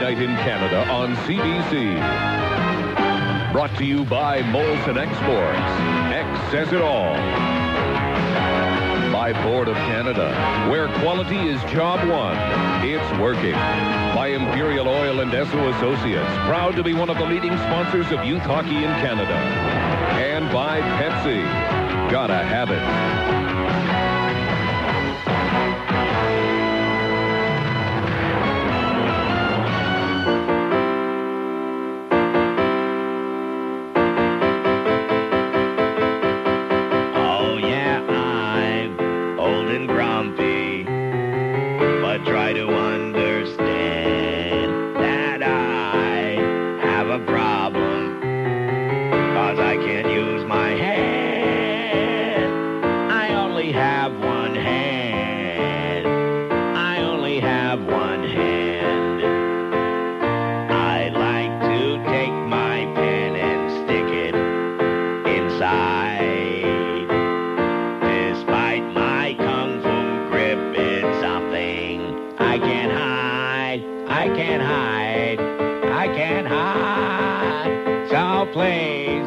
night in Canada on CBC. Brought to you by Molson Exports. X says it all. By Board of Canada, where quality is job one. It's working. By Imperial Oil and Esso Associates, proud to be one of the leading sponsors of youth hockey in Canada. And by Pepsi. Gotta have it. Please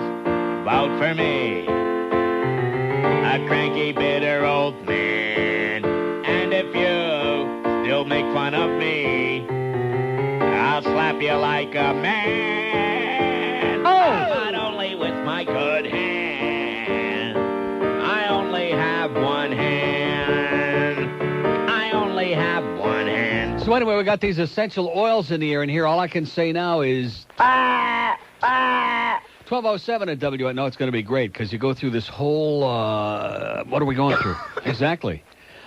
vote for me, a cranky, bitter old man. And if you still make fun of me, I'll slap you like a man. Not only with my good hand, I only have one hand. I only have one hand. So anyway, we got these essential oils in the air, and here all I can say now is 12:07 at WI. No, it's going to be great because you go through this whole, what are we going through? Exactly.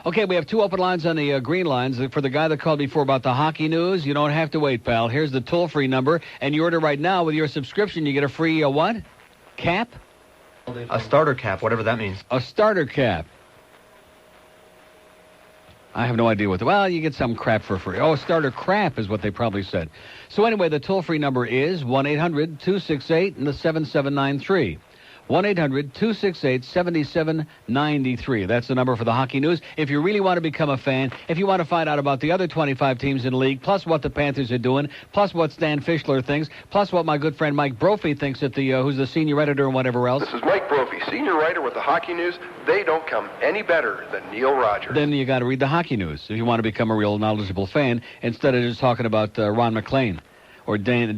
Okay, we have two open lines on the green lines. For the guy that called before about the hockey news, you don't have to wait, pal. Here's the toll-free number, and you order right now with your subscription, you get a free, what? Cap? A starter cap, whatever that means. A starter cap. I have no idea what well, you get some crap for free. Oh, starter crap is what they probably said. So anyway, the toll-free number is 1-800-268-7793. 1-800-268-7793. That's the number for the hockey news. If you really want to become a fan, if you want to find out about the other 25 teams in the league, plus what the Panthers are doing, plus what Stan Fischler thinks, plus what my good friend Mike Brophy thinks at the who's the senior editor and whatever else. This is Mike Brophy, senior writer with the hockey news. They don't come any better than Neil Rogers. Then you got to read the hockey news if you want to become a real knowledgeable fan instead of just talking about Ron McLean. Or Denny.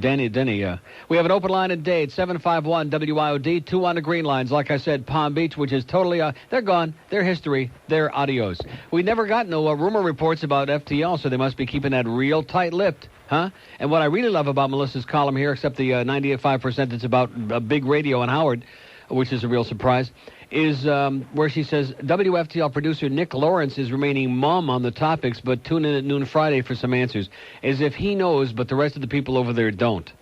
We have an open line at Dade, 751-WIOD, 2 on the green lines. Like I said, Palm Beach, which is totally, they're gone. They're history. They're adios. We never got no rumor reports about FTL, so they must be keeping that real tight-lipped, huh? And what I really love about Melissa's column here, except the 98.5% that's about big radio and Howard, which is a real surprise, is where she says, WFTL producer Nick Lawrence is remaining mum on the topics, but tune in at noon Friday for some answers. As if he knows, but the rest of the people over there don't.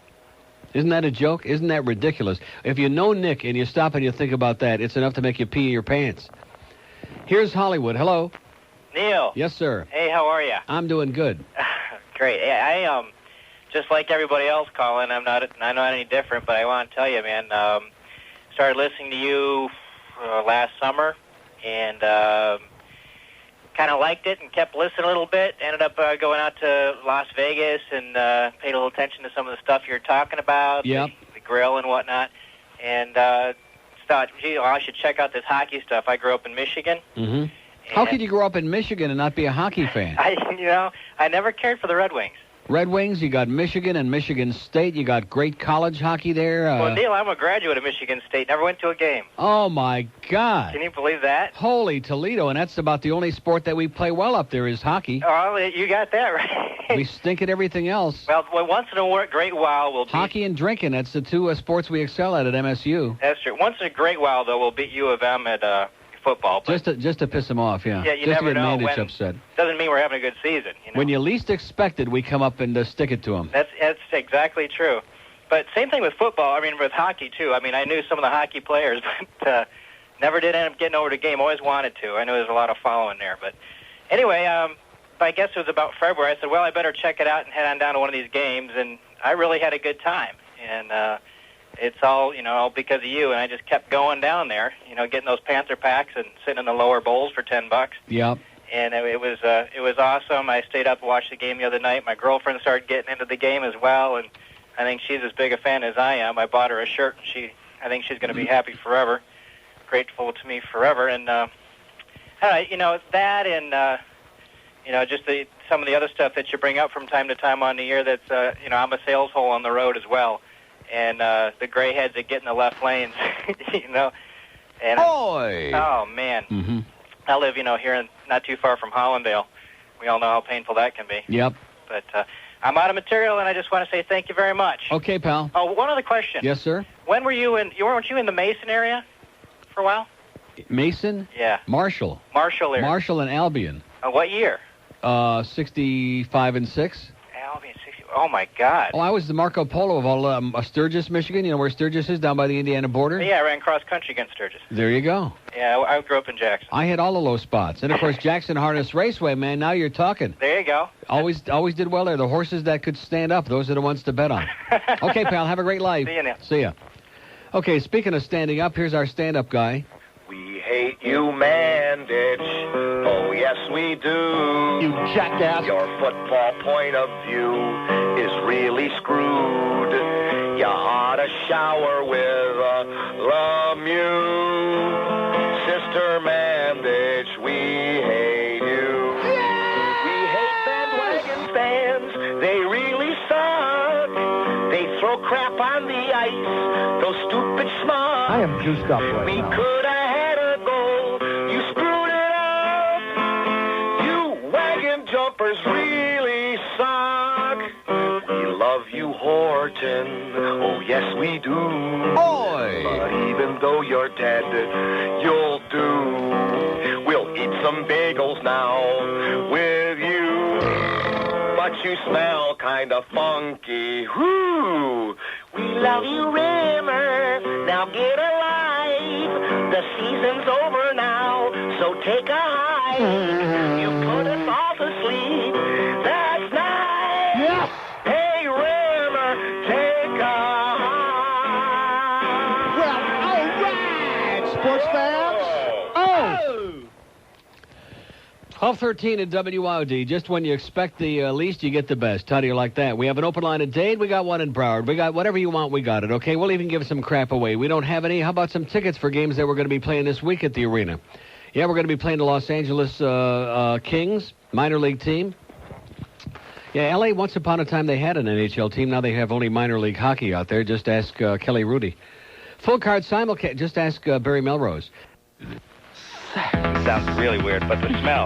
Isn't that a joke? Isn't that ridiculous? If you know Nick and you stop and you think about that, it's enough to make you pee in your pants. Here's Hollywood. Hello. Neil. Yes, sir. Hey, how are you? I'm doing good. Great. Hey, I just like everybody else calling. I'm not any different, but I want to tell you, man, started listening to you last summer, and kind of liked it and kept listening a little bit. Ended up going out to Las Vegas and paid a little attention to some of the stuff you're talking about, yep. the grill and whatnot, and thought, gee, well, I should check out this hockey stuff. I grew up in Michigan. Mm-hmm. How could you grow up in Michigan and not be a hockey fan? I never cared for the Red Wings. Red Wings, you got Michigan and Michigan State. You got great college hockey there. Well, Neil, I'm a graduate of Michigan State. Never went to a game. Oh, my God. Can you believe that? Holy Toledo, and that's about the only sport that we play well up there is hockey. Oh, you got that right. We stink at everything else. Well, once in a great while, we'll beat... Hockey and drinking, that's the two sports we excel at MSU. That's true. Once in a great while, though, we'll beat U of M at... football. Just to piss them off, yeah. Yeah, you just never to get know. Mandich upset. Doesn't mean we're having a good season. You know? When you least expect it, we come up and stick it to them. That's exactly true. But same thing with football. I mean, with hockey, too. I mean, I knew some of the hockey players, but never did end up getting over to the game. Always wanted to. I know there's a lot of following there. But anyway, I guess it was about February. I said, well, I better check it out and head on down to one of these games. And I really had a good time. And it's all, all because of you. And I just kept going down there, getting those Panther packs and sitting in the lower bowls for $10. Yep. And it was awesome. I stayed up and watched the game the other night. My girlfriend started getting into the game as well, and I think she's as big a fan as I am. I bought her a shirt, and I think she's going to be happy forever, grateful to me forever. And that and just some of the other stuff that you bring up from time to time on the air. That's I'm a sales hole on the road as well, and the gray heads that get in the left lanes, And Boy! Oh man. Mm-hmm. I live, here not too far from Hollandale. We all know how painful that can be. Yep. But I'm out of material, and I just want to say thank you very much. Okay, pal. Oh, one other question. Yes, sir. When weren't you in the Mason area for a while? Mason? Yeah. Marshall. Marshall area. Marshall and Albion. What year? 65 and 6. Albion, 60. Oh, my God. Oh, I was the Marco Polo of all Sturgis, Michigan. You know where Sturgis is, down by the Indiana border? Yeah, I ran cross-country against Sturgis. There you go. Yeah, I grew up in Jackson. I hit all of those spots. And, of course, Jackson Harness Raceway, man, now you're talking. There you go. Always did well there. The horses that could stand up, those are the ones to bet on. Okay, pal, have a great life. See you now. See ya. Okay, speaking of standing up, here's our stand-up guy. We hate you, Mandich. Oh, yes, we do. You jackass. Your football point of view is really screwed. You ought to shower with Lemieux. Sister Mandich, we hate you. Yeah! We hate bandwagon fans. They really suck. They throw crap on the ice. Those stupid schmucks. I am juiced up right We now. could have had a goal. You screwed it up. You wagon jumpers really suck. We love you, Horton. Oh, yes, we do. Boy! But even though you're dead, you'll do. We'll eat some bagels now with you. But you smell kind of funky. Whoo! We love you, Rimmer. Now get a life. The season's over now, so take a hike. You put us all to sleep. That's nice. Yes. Hey, Rimmer, take a hike. Well, all right, sports fans. Oh. 12:13 at WIOD. Just when you expect the least, you get the best. How do you like that? We have an open line at Dade. We got one in Broward. We got whatever you want. We got it. Okay. We'll even give some crap away. We don't have any. How about some tickets for games that we're going to be playing this week at the arena? Yeah, we're going to be playing the Los Angeles Kings minor league team. Yeah, LA. Once upon a time they had an NHL team. Now they have only minor league hockey out there. Just ask Kelly Rudy. Full card simulcast. Just ask Barry Melrose. It sounds really weird, but the smell,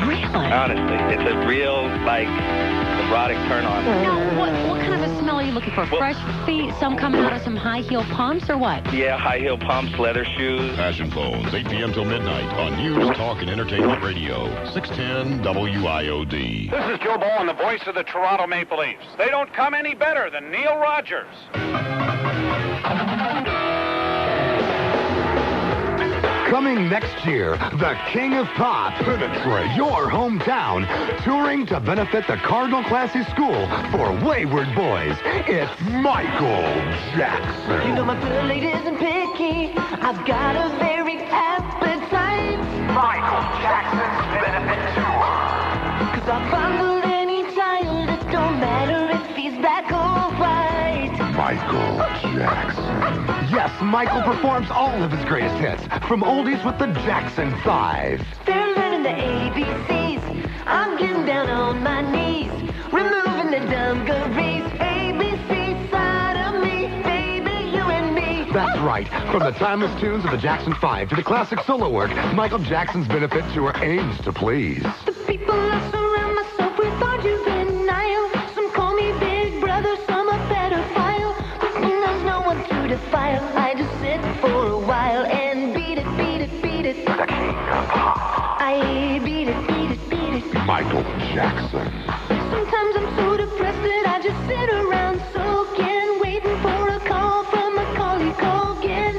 Really? honestly, it's a real, erotic turn-on. Now, what kind of a smell are you looking for? Fresh feet, some coming out of some high-heel pumps, or what? Yeah, high-heel pumps, leather shoes. Passion Phones, 8 p.m. till midnight on News, Talk, and Entertainment Radio, 610 WIOD. This is Joe Bowen, the voice of the Toronto Maple Leafs. They don't come any better than Neil Rogers. Coming next year, the King of Pop, Detroit, your hometown, touring to benefit the Cardinal Classic School for Wayward Boys. It's Michael Jackson. You know my plate isn't picky. I've got a very appetite. Michael Jackson's benefit tour. 'Cause I bundle any child. It don't matter if he's black or white. Michael Jackson. Yes, Michael performs all of his greatest hits, from oldies with the Jackson 5. They're learning the ABCs. I'm getting down on my knees, removing the dungarees. ABC side of me, baby, you and me. That's right. From the timeless tunes of the Jackson 5 to the classic solo work, Michael Jackson's benefit tour aims to please. The people I surround myself with are juvenile. Some call me big brother, some a pedophile. But when there's no one to defile, I just sit for a while and beat it, beat it, beat it. The King of Pop. I beat it, beat it, beat it. Michael Jackson. Sometimes I'm so depressed that I just sit around soaking, waiting for a call from Macaulay Culkin.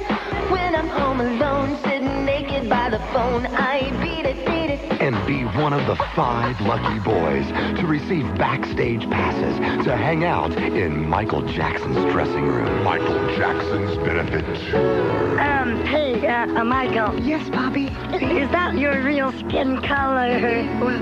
When I'm home alone, sitting naked by the phone, I beat it, beat it. And be one one of the 5 lucky boys to receive backstage passes to hang out in Michael Jackson's dressing room. Michael Jackson's benefit. Hey, Michael. Yes, Bobby? Is that your real skin color? Well,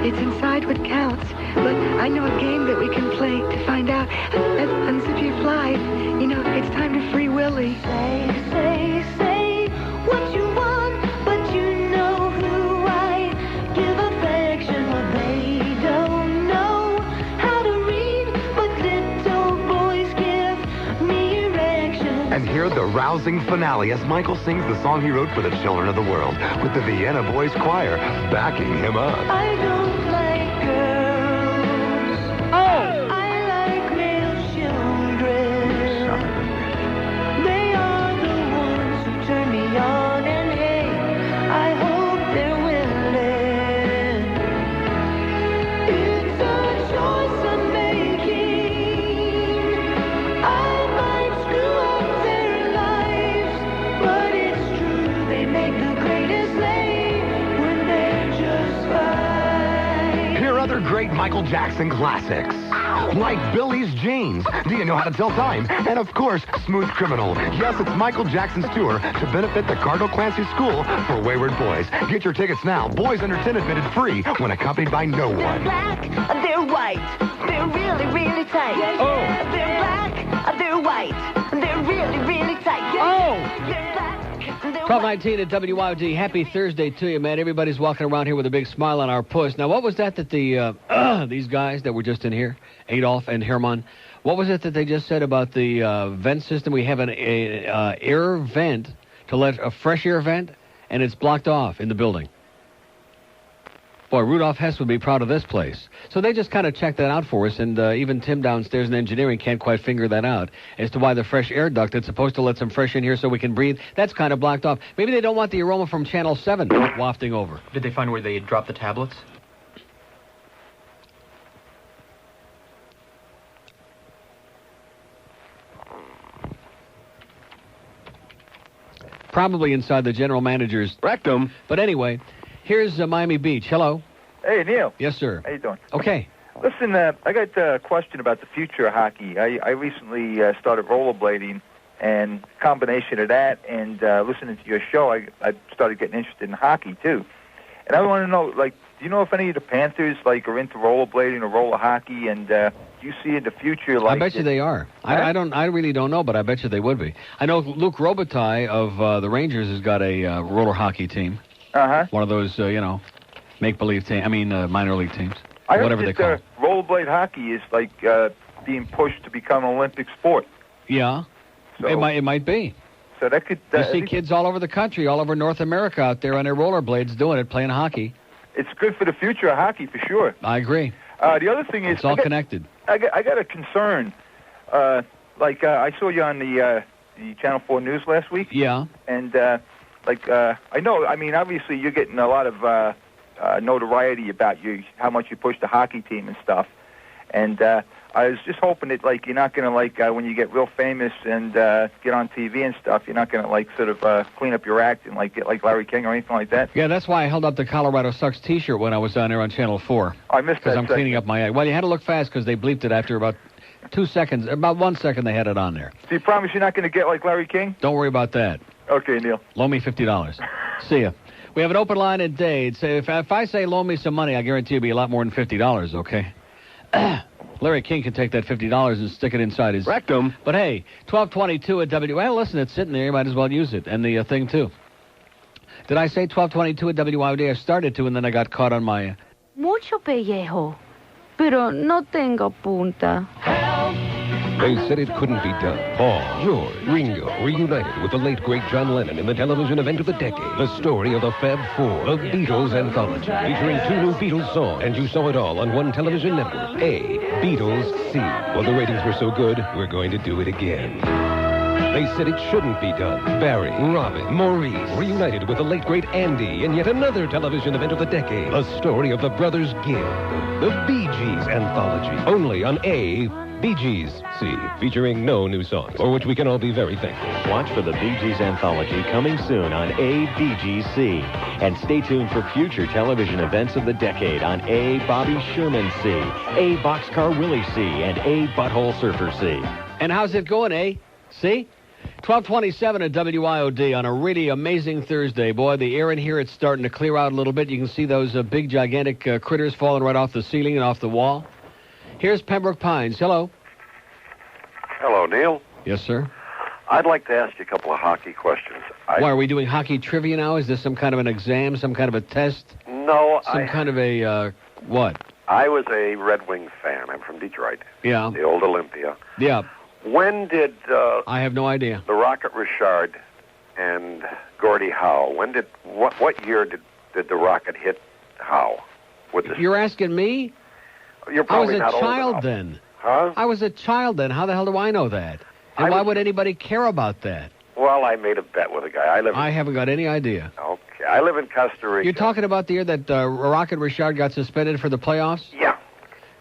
it's inside what counts. But I know a game that we can play to find out. Unzip your fly. You know, it's time to free Willy. Say what you want, but you know who I give affection. Well, they don't know how to read, but little boys give me erection. And hear the rousing finale as Michael sings the song he wrote for the children of the world with the Vienna Boys Choir backing him up. I don't like girls. Oh! I like male children. They are the ones who turn me on, and hey, I hope they're willing. It's a choice I'm making. I might screw up their lives, but it's true they make the greatest lay when they're just fine. Hear other great Michael Jackson classics, like Billy's Jeans, Do You Know How to Tell Time? And of course, Smooth Criminal. Yes, it's Michael Jackson's tour to benefit the Cardinal Clancy School for Wayward Boys. Get your tickets now. Boys under 10 admitted free when accompanied by no They're one. black, they're white, they're really, really tight. Oh. They're black, they're white, they're really, really tight. Oh. They're black, they're 12:19 at WYOD. Happy Thursday to you, man. Everybody's walking around here with a big smile on our puss. Now, what was that the these guys that were just in here, Adolf and Herman, what was it that they just said about the vent system? We have an air vent to let a fresh air vent, and it's blocked off in the building. Boy, Rudolph Hess would be proud of this place. So they just kind of checked that out for us, and even Tim downstairs in engineering can't quite figure that out as to why the fresh air duct that's supposed to let some fresh in here so we can breathe, that's kind of blocked off. Maybe they don't want the aroma from Channel 7 wafting over. Did they find where they dropped the tablets? Probably inside the general manager's rectum. But anyway, here's Miami Beach. Hello. Hey, Neil. Yes, sir. How you doing? Okay. Listen, I got a question about the future of hockey. I recently started rollerblading, and combination of that and listening to your show, I started getting interested in hockey, too. And I want to know, like, do you know if any of the Panthers, like, are into rollerblading or roller hockey, and do you see in the future, like... I bet you they are. I really don't know, but I bet you they would be. I know Luke Robitaille of the Rangers has got a roller hockey team. Uh-huh. One of those, make-believe team. Minor league teams. I heard whatever they call that it. rollerblade hockey is, like, being pushed to become an Olympic sport. Yeah. So, it might be. So that could... You see kids all over the country, all over North America out there on their rollerblades doing it, playing hockey. It's good for the future of hockey, for sure. I agree. The other thing is... It's all connected. I got a concern. I saw you on the Channel 4 News last week. Yeah. And, I know, obviously you're getting a lot of notoriety about how much you push the hockey team and stuff. And I was just hoping that, you're not going to, when you get real famous and get on TV and stuff, you're not going to, sort of clean up your act and, get like Larry King or anything like that. Yeah, that's why I held up the Colorado Sucks T-shirt when I was down there on Channel 4. I missed that. Because I'm cleaning up my act. Well, you had to look fast because they bleeped it after about 2 seconds. About 1 second they had it on there. Do you promise you're not going to get like Larry King? Don't worry about that. Okay, Neil. Loan me $50. See ya. We have an open line at Dade. So if I say loan me some money, I guarantee it'll be a lot more than $50, okay? Larry King can take that $50 and stick it inside his rectum. But hey, 1222 at W. Well, listen, it's sitting there. You might as well use it. And the thing, too. Did I say 1222 at WIOD? I started to, and then I got caught on my... Mucho pellejo, pero no tengo punta. They said it couldn't be done. Paul, George, Ringo reunited with the late, great John Lennon in the television event of the decade. The story of the Fab Four, the Beatles anthology, featuring 2 new Beatles songs. And you saw it all on one television network. A, Beatles, C. Well, the ratings were so good, we're going to do it again. They said it shouldn't be done. Barry, Robin, Maurice, reunited with the late great Andy in yet another television event of the decade. The story of the brothers Gibb. The Bee Gees anthology. Only on Bee Gees C, featuring no new songs, for which we can all be very thankful. Watch for the Bee Gees anthology coming soon on ABGC. And stay tuned for future television events of the decade on Bobby Sherman C, Boxcar Willie C, and Butthole Surfer C. And how's it going, See? 1227 at WIOD on a really amazing Thursday. Boy, the air in here, it's starting to clear out a little bit. You can see those big, gigantic critters falling right off the ceiling and off the wall. Here's Pembroke Pines. Hello. Hello, Neil. Yes, sir. I'd like to ask you a couple of hockey questions. Why, are we doing hockey trivia now? Is this some kind of an exam, some kind of a test? No, kind of a, what? I was a Red Wing fan. I'm from Detroit. Yeah. The old Olympia. Yeah. When did... I have no idea. The Rocket Richard and Gordie Howe, what year did the Rocket hit Howe? You're asking me? You're probably I was not a old child enough. then. Huh? I was a child then. How the hell do I know that? And why would anybody care about that? Well, I made a bet with a guy. I haven't got any idea. Okay. I live in Costa Rica. You're talking about the year that Rocket Richard got suspended for the playoffs? Yeah.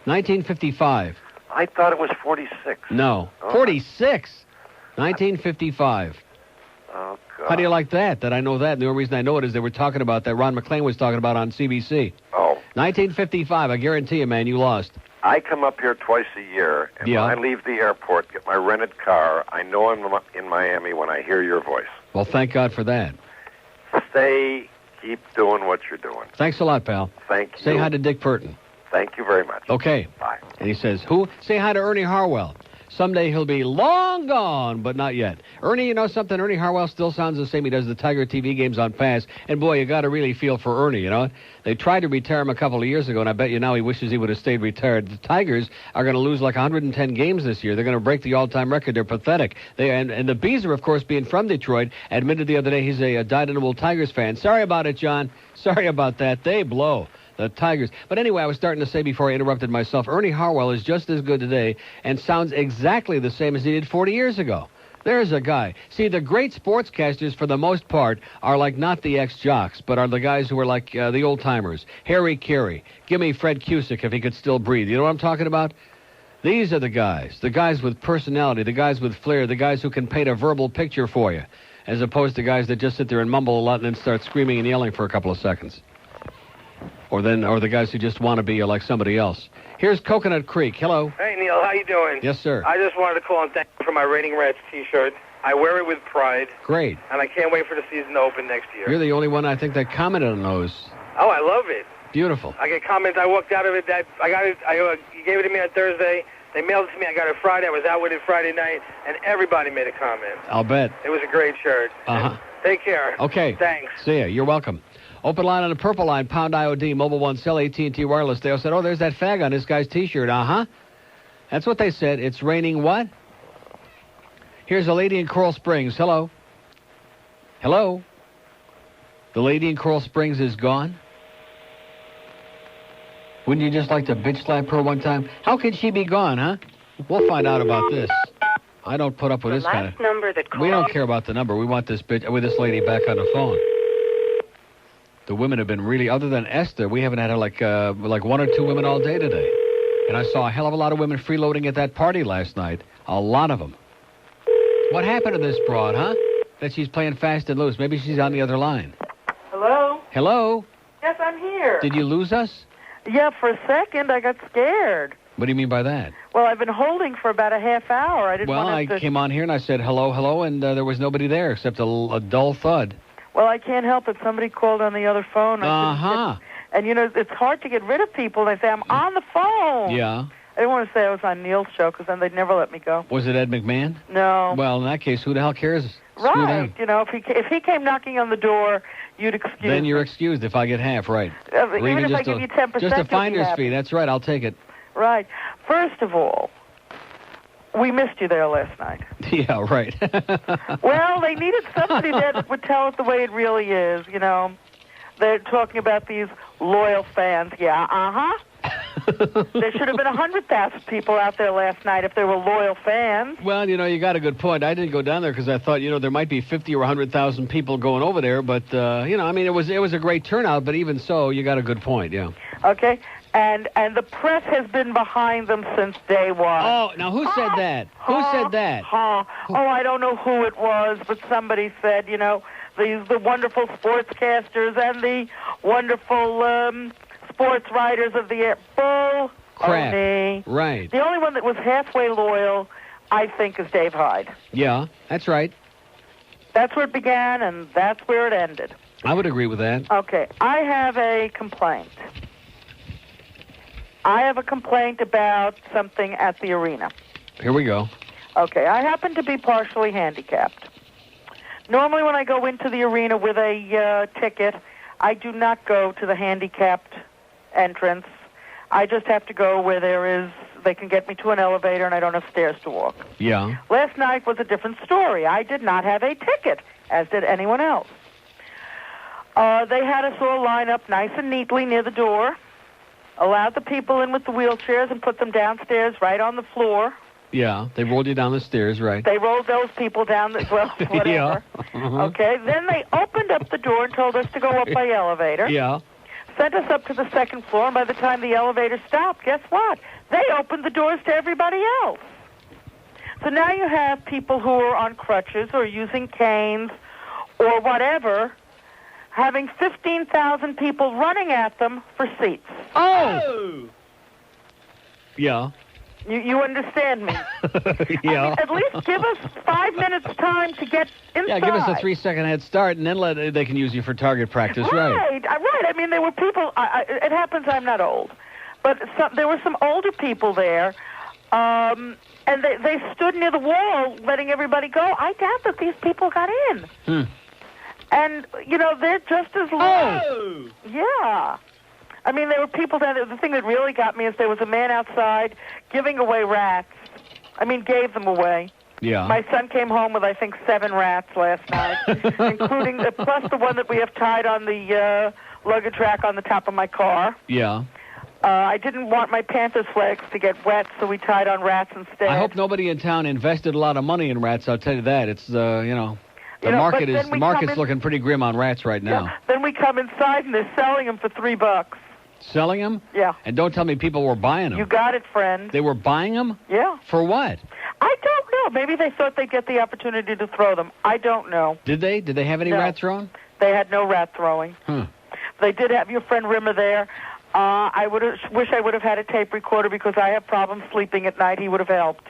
1955. I thought it was 46. No. 46? 1955. Oh, God. How do you like that I know that? And the only reason I know it is they were talking about that Ron McClain was talking about on CBC. Oh. 1955. I guarantee you, man, you lost. I come up here twice a year, and when I leave the airport, get my rented car, I know I'm in Miami when I hear your voice. Well, thank God for that. Keep doing what you're doing. Thanks a lot, pal. Thank you. Say hi to Dick Burton. Thank you very much. Okay. Bye. And he says, who? Say hi to Ernie Harwell. Someday he'll be long gone, but not yet. Ernie, you know something? Ernie Harwell still sounds the same. He does the Tiger TV games on Pass. And, boy, you got to really feel for Ernie, you know? They tried to retire him a couple of years ago, and I bet you now he wishes he would have stayed retired. The Tigers are going to lose like 110 games this year. They're going to break the all-time record. They're pathetic. And the Beezer, of course, being from Detroit, admitted the other day he's a dyed-in-the-wool Tigers fan. Sorry about it, John. Sorry about that. They blow. The Tigers. But anyway, I was starting to say before I interrupted myself, Ernie Harwell is just as good today and sounds exactly the same as he did 40 years ago. There's a guy. See, the great sportscasters, for the most part, are like not the ex-jocks, but are the guys who are like the old-timers. Harry Carey. Give me Fred Cusick if he could still breathe. You know what I'm talking about? These are the guys with personality, the guys with flair, the guys who can paint a verbal picture for you, as opposed to guys that just sit there and mumble a lot and then start screaming and yelling for a couple of seconds. Or the guys who just want to be like somebody else. Here's Coconut Creek. Hello. Hey, Neil. How you doing? Yes, sir. I just wanted to call and thank you for my Rating Rats T-shirt. I wear it with pride. Great. And I can't wait for the season to open next year. You're the only one, I think, that commented on those. Oh, I love it. Beautiful. I get comments. I walked out of it. I got it. You gave it to me on Thursday. They mailed it to me. I got it Friday. I was out with it Friday night, and everybody made a comment. I'll bet. It was a great shirt. Uh-huh. Take care. Okay. Thanks. See ya. You're welcome. Open line on the purple line, pound IOD, Mobile One, Cell, AT&T Wireless. They all said, oh, there's that fag on this guy's T-shirt. Uh-huh. That's what they said. It's raining what? Here's a lady in Coral Springs. Hello. Hello. The lady in Coral Springs is gone? Wouldn't you just like to bitch slap her one time? How could she be gone, huh? We'll find out about this. I don't put up with this kind of... number that We don't care about the number. We want this bitch with this lady back on the phone. The women have been really, other than Esther, we haven't had like one or two women all day today. And I saw a hell of a lot of women freeloading at that party last night. A lot of them. What happened to this broad, huh? That she's playing fast and loose. Maybe she's on the other line. Hello? Hello? Yes, I'm here. Did you lose us? Yeah, for a second I got scared. What do you mean by that? Well, I've been holding for about a half hour. I didn't Well, want I came on here and I said hello, hello, and there was nobody there except a dull thud. Well, I can't help it. Somebody called on the other phone. And, you know, it's hard to get rid of people. They say, I'm on the phone. Yeah. I didn't want to say I was on Neil's show because then they'd never let me go. Was it Ed McMahon? No. Well, in that case, who the hell cares? Screw Right. them. You know, if he came knocking on the door, you'd excuse Then you're me. excused if I get half, right. Even Or if I just give you 10%, just a you'll be finder's happy. fee. That's right. I'll take it. Right. First of all, we missed you there last night. Yeah, right. Well, they needed somebody there that would tell it the way it really is, you know. They're talking about these loyal fans. Yeah, uh-huh. There should have been 100,000 people out there last night if they were loyal fans. Well, you got a good point. I didn't go down there because I thought, there might be 50 or 100,000 people going over there. But, it was a great turnout. But even so, you got a good point, yeah. Okay. And the press has been behind them since day one. Oh, now who said that? Who said that? Oh, I don't know who it was, but somebody said, the wonderful sportscasters and the wonderful sports writers of the air. Bull. Crap. Only. Right. The only one that was halfway loyal, I think, is Dave Hyde. Yeah, that's right. That's where it began, and that's where it ended. I would agree with that. Okay, I have a complaint. I have a complaint about something at the arena. Here we go. Okay, I happen to be partially handicapped. Normally when I go into the arena with a ticket, I do not go to the handicapped entrance. I just have to go where they can get me to an elevator and I don't have stairs to walk. Yeah. Last night was a different story. I did not have a ticket, as did anyone else. They had us all line up nice and neatly near the door, allowed the people in with the wheelchairs and put them downstairs right on the floor. Yeah, they rolled you down the stairs, right. They rolled those people down, whatever. Yeah. Okay, then they opened up the door and told us to go up by elevator. Yeah. Sent us up to the second floor, and by the time the elevator stopped, guess what? They opened the doors to everybody else. So now you have people who are on crutches or using canes or whatever, having 15,000 people running at them for seats. Oh! Yeah. You understand me? Yeah. I mean, at least give us 5 minutes time to get inside. Yeah, give us a 3-second head start, and then they can use you for target practice, right? Right. I mean, there were people. It happens I'm not old, but there were some older people there, and they stood near the wall, letting everybody go. I doubt that these people got in. And they're just as low. Oh! Yeah. I mean, there were people down there. The thing that really got me is there was a man outside giving away rats. I mean, gave them away. Yeah. My son came home with, I think, 7 rats last night, including plus the one that we have tied on the luggage rack on the top of my car. Yeah. I didn't want my Panthers flags to get wet, so we tied on rats instead. I hope nobody in town invested a lot of money in rats. I'll tell you that. It's the market's looking pretty grim on rats right now. Yeah. Then we come inside and they're selling them for $3. Selling them? Yeah. And don't tell me people were buying them. You got it, friend. They were buying them? Yeah. For what? I don't know. Maybe they thought they'd get the opportunity to throw them. I don't know. Did they? Did they have any rat throwing? They had no rat throwing. They did have your friend Rimmer there. I wish I would have had a tape recorder because I have problems sleeping at night. He would have helped.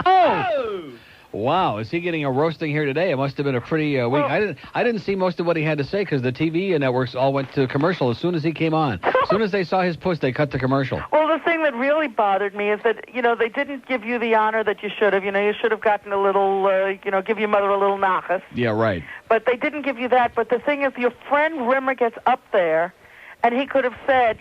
Oh! Wow, is he getting a roasting here today? It must have been a pretty week. I didn't see most of what he had to say because the TV networks all went to commercial as soon as he came on. As soon as they saw his puss, they cut to commercial. Well, the thing that really bothered me is that, they didn't give you the honor that you should have. You should have gotten a little, give your mother a little nachas. Yeah, right. But they didn't give you that. But the thing is, your friend Rimmer gets up there, and he could have said,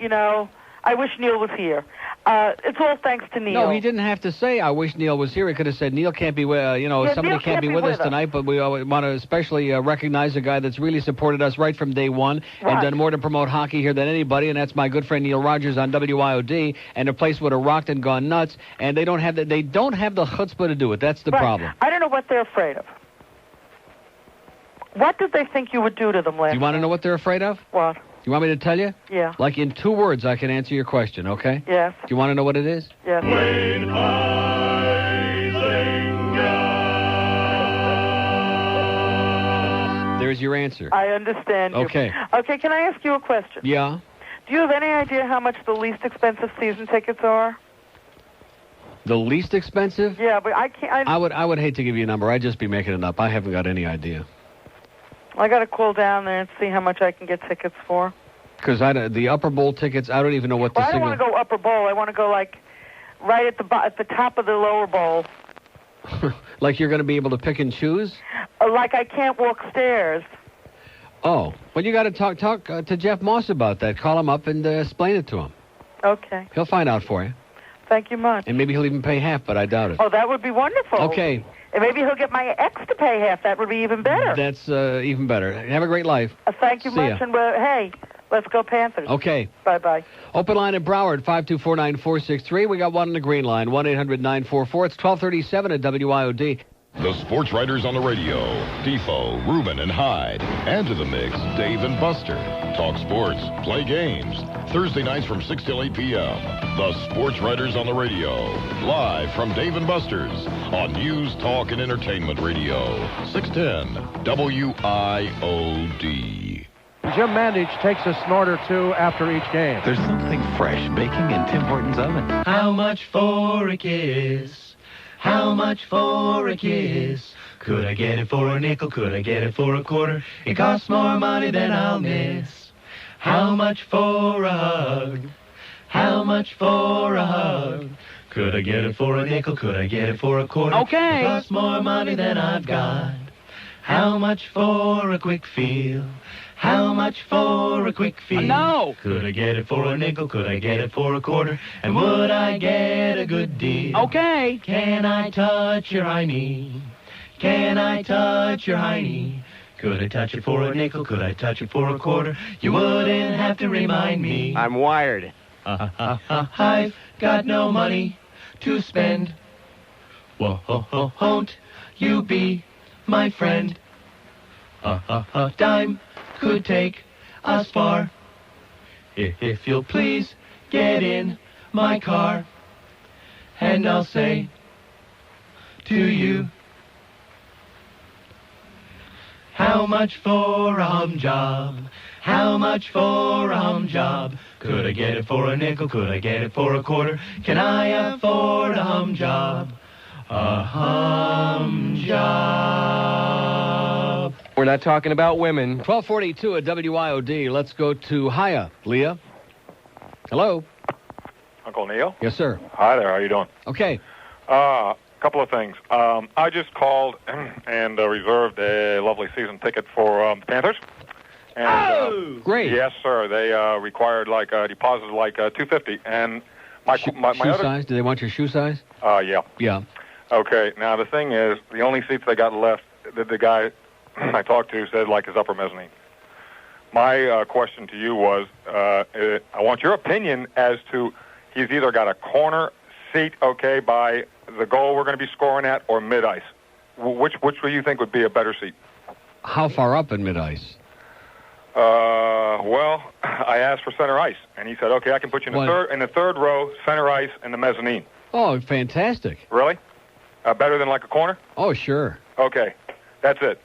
I wish Neil was here. It's all thanks to Neil. No, he didn't have to say, I wish Neil was here. He could have said, Neil can't be, somebody can't be with us tonight, but we want to especially recognize a guy that's really supported us right from day one and done more to promote hockey here than anybody, and that's my good friend Neil Rogers on WIOD, and the place would have rocked and gone nuts, and they don't have the chutzpah to do it. That's the problem. I don't know what they're afraid of. What did they think you would do to them last night? You want to know what they're afraid of? What? You want me to tell you? Yeah. Like in 2 words, I can answer your question, okay? Yes. Do you want to know what it is? Yes. There's your answer. I understand you. Okay. Okay, can I ask you a question? Yeah. Do you have any idea how much the least expensive season tickets are? The least expensive? Yeah, but I can't... I would hate to give you a number. I'd just be making it up. I haven't got any idea. I got to call down there and see how much I can get tickets for. Because the upper bowl tickets, I don't even know what the I don't want to go upper bowl. I want to go right at the top of the lower bowl. Like you're going to be able to pick and choose? Like I can't walk stairs. Oh, well, you got to talk to Jeff Moss about that. Call him up and explain it to him. Okay. He'll find out for you. Thank you much. And maybe he'll even pay half, but I doubt it. Oh, that would be wonderful. Okay. And maybe he'll get my ex to pay half. That would be even better. That's even better. Have a great life. Thank you much. Ya. And hey, Let's go Panthers. Okay. Bye-bye. Open line at Broward, 524-9463. We got one on the green line, 1-800-944. It's 1237 at WIOD. The sports writers on the radio, Defoe, Rubin, and Hyde. And to the mix, Dave and Buster. Talk sports, play games. Thursday nights from 6 till 8 p.m. The sports writers on the radio. Live from Dave and Buster's on News, Talk, and Entertainment Radio. 610 WIOD. Jim Mandich takes a snort or two after each game. There's something fresh baking in Tim Hortons oven. How much for a kiss? How much for a kiss? Could I get it for a nickel? Could I get it for a quarter? It costs more money than I'll miss. How much for a hug? How much for a hug? Could I get it for a nickel? Could I get it for a quarter? Okay. It costs more money than I've got. How much for a quick feel? How much for a quick feel? No. Could I get it for a nickel? Could I get it for a quarter? And would I get a good deal? Okay. Can I touch your hiney? Can I touch your hiney? Could I touch it for a nickel? Could I touch it for a quarter? You wouldn't have to remind me. I'm wired. I've got no money to spend. Won't you be my friend? A dime could take us far. If you'll please get in my car, and I'll say to you, how much for a hum job? How much for a hum job? Could I get it for a nickel? Could I get it for a quarter? Can I afford a hum job? A hum job. We're not talking about women. 1242 at WIOD. Let's go to Hiya. Leah? Hello? Uncle Neil? Yes, sir. Hi there. How you doing? Okay. Couple of things. I just called and reserved a lovely season ticket for the Panthers. And, great. Yes, sir. They required like a deposit of like $250. And my shoe other size? Do they want your shoe size? Yeah. Yeah. Okay. Now the thing is, the only seats they got left, the guy I talked to said like his upper mezzanine. My question to you was, I want your opinion as to he's either got a corner seat, okay, by the goal we're going to be scoring at, or mid-ice. Which do you think would be a better seat? How far up in mid-ice? Well, I asked for center ice, and he said, okay, I can put you in the third row, center ice, and the mezzanine. Oh, fantastic. Really? Better than like a corner? Oh, sure. Okay, that's it.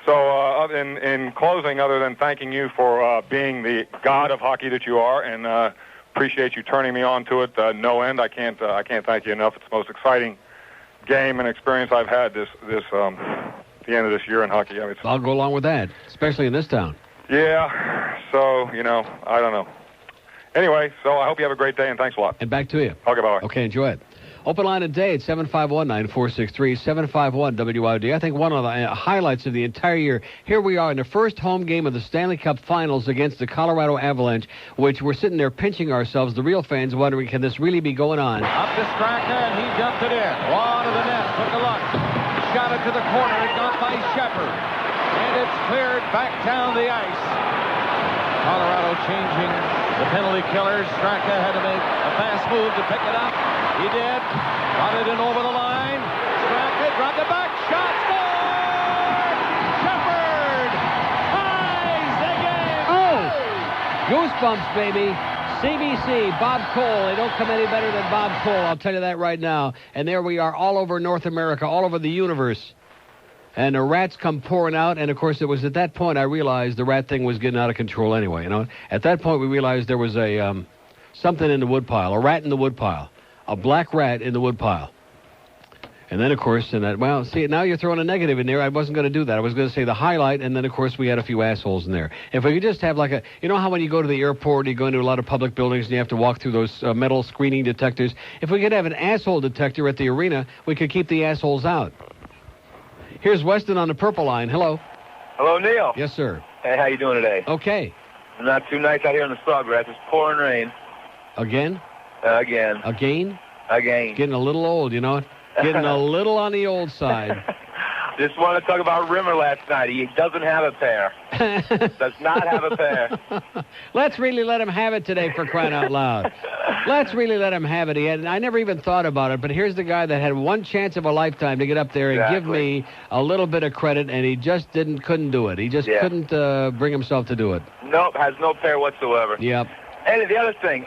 So in closing, other than thanking you for being the god of hockey that you are, and appreciate you turning me on to it no end, I can't thank you enough. It's the most exciting game and experience I've had the end of this year in hockey. I mean, I'll go along with that, especially in this town. Yeah, so, I don't know. Anyway, so I hope you have a great day, and thanks a lot. And back to you. Okay, bye-bye. Okay, enjoy it. Open line today at 751-9463, 751-WIOD. I think one of the highlights of the entire year, here we are in the first home game of the Stanley Cup Finals against the Colorado Avalanche, which we're sitting there pinching ourselves, the real fans, wondering, can this really be going on? Up to Straka, and he dumped it in. Law to the net, took a look. Shot it to the corner, it got by Shepard. And it's cleared back down the ice. Colorado changing the penalty killers. Straka had to make a fast move to pick it up. He did. Got it in over the line. Straka dropped it back. Shot scored! Shepard ties the game. Oh! Goosebumps, baby. CBC, Bob Cole. They don't come any better than Bob Cole, I'll tell you that right now. And there we are all over North America, all over the universe. And the rats come pouring out, and of course it was at that point I realized the rat thing was getting out of control anyway, At that point we realized there was a something in the woodpile, a rat in the woodpile, a black rat in the woodpile. And then, of course, see, now you're throwing a negative in there. I wasn't going to do that. I was going to say the highlight, and then, of course, we had a few assholes in there. If we could just have how when you go to the airport, you go into a lot of public buildings, and you have to walk through those metal screening detectors. If we could have an asshole detector at the arena, we could keep the assholes out. Here's Weston on the purple line. Hello. Hello, Neil. Yes, sir. Hey, how you doing today? Okay. Not too nice out here in the Sawgrass. It's pouring rain. Again? Again. Again? Again. Getting a little old, Getting a little on the old side. Just want to talk about Rimmer last night. He doesn't have a pair. Does not have a pair. Let's really let him have it today, for crying out loud. Let's really let him have it. I never even thought about it, but here's the guy that had one chance of a lifetime to get up there and give me a little bit of credit, and he just couldn't do it. He just couldn't bring himself to do it. Nope, has no pair whatsoever. Yep. And the other thing,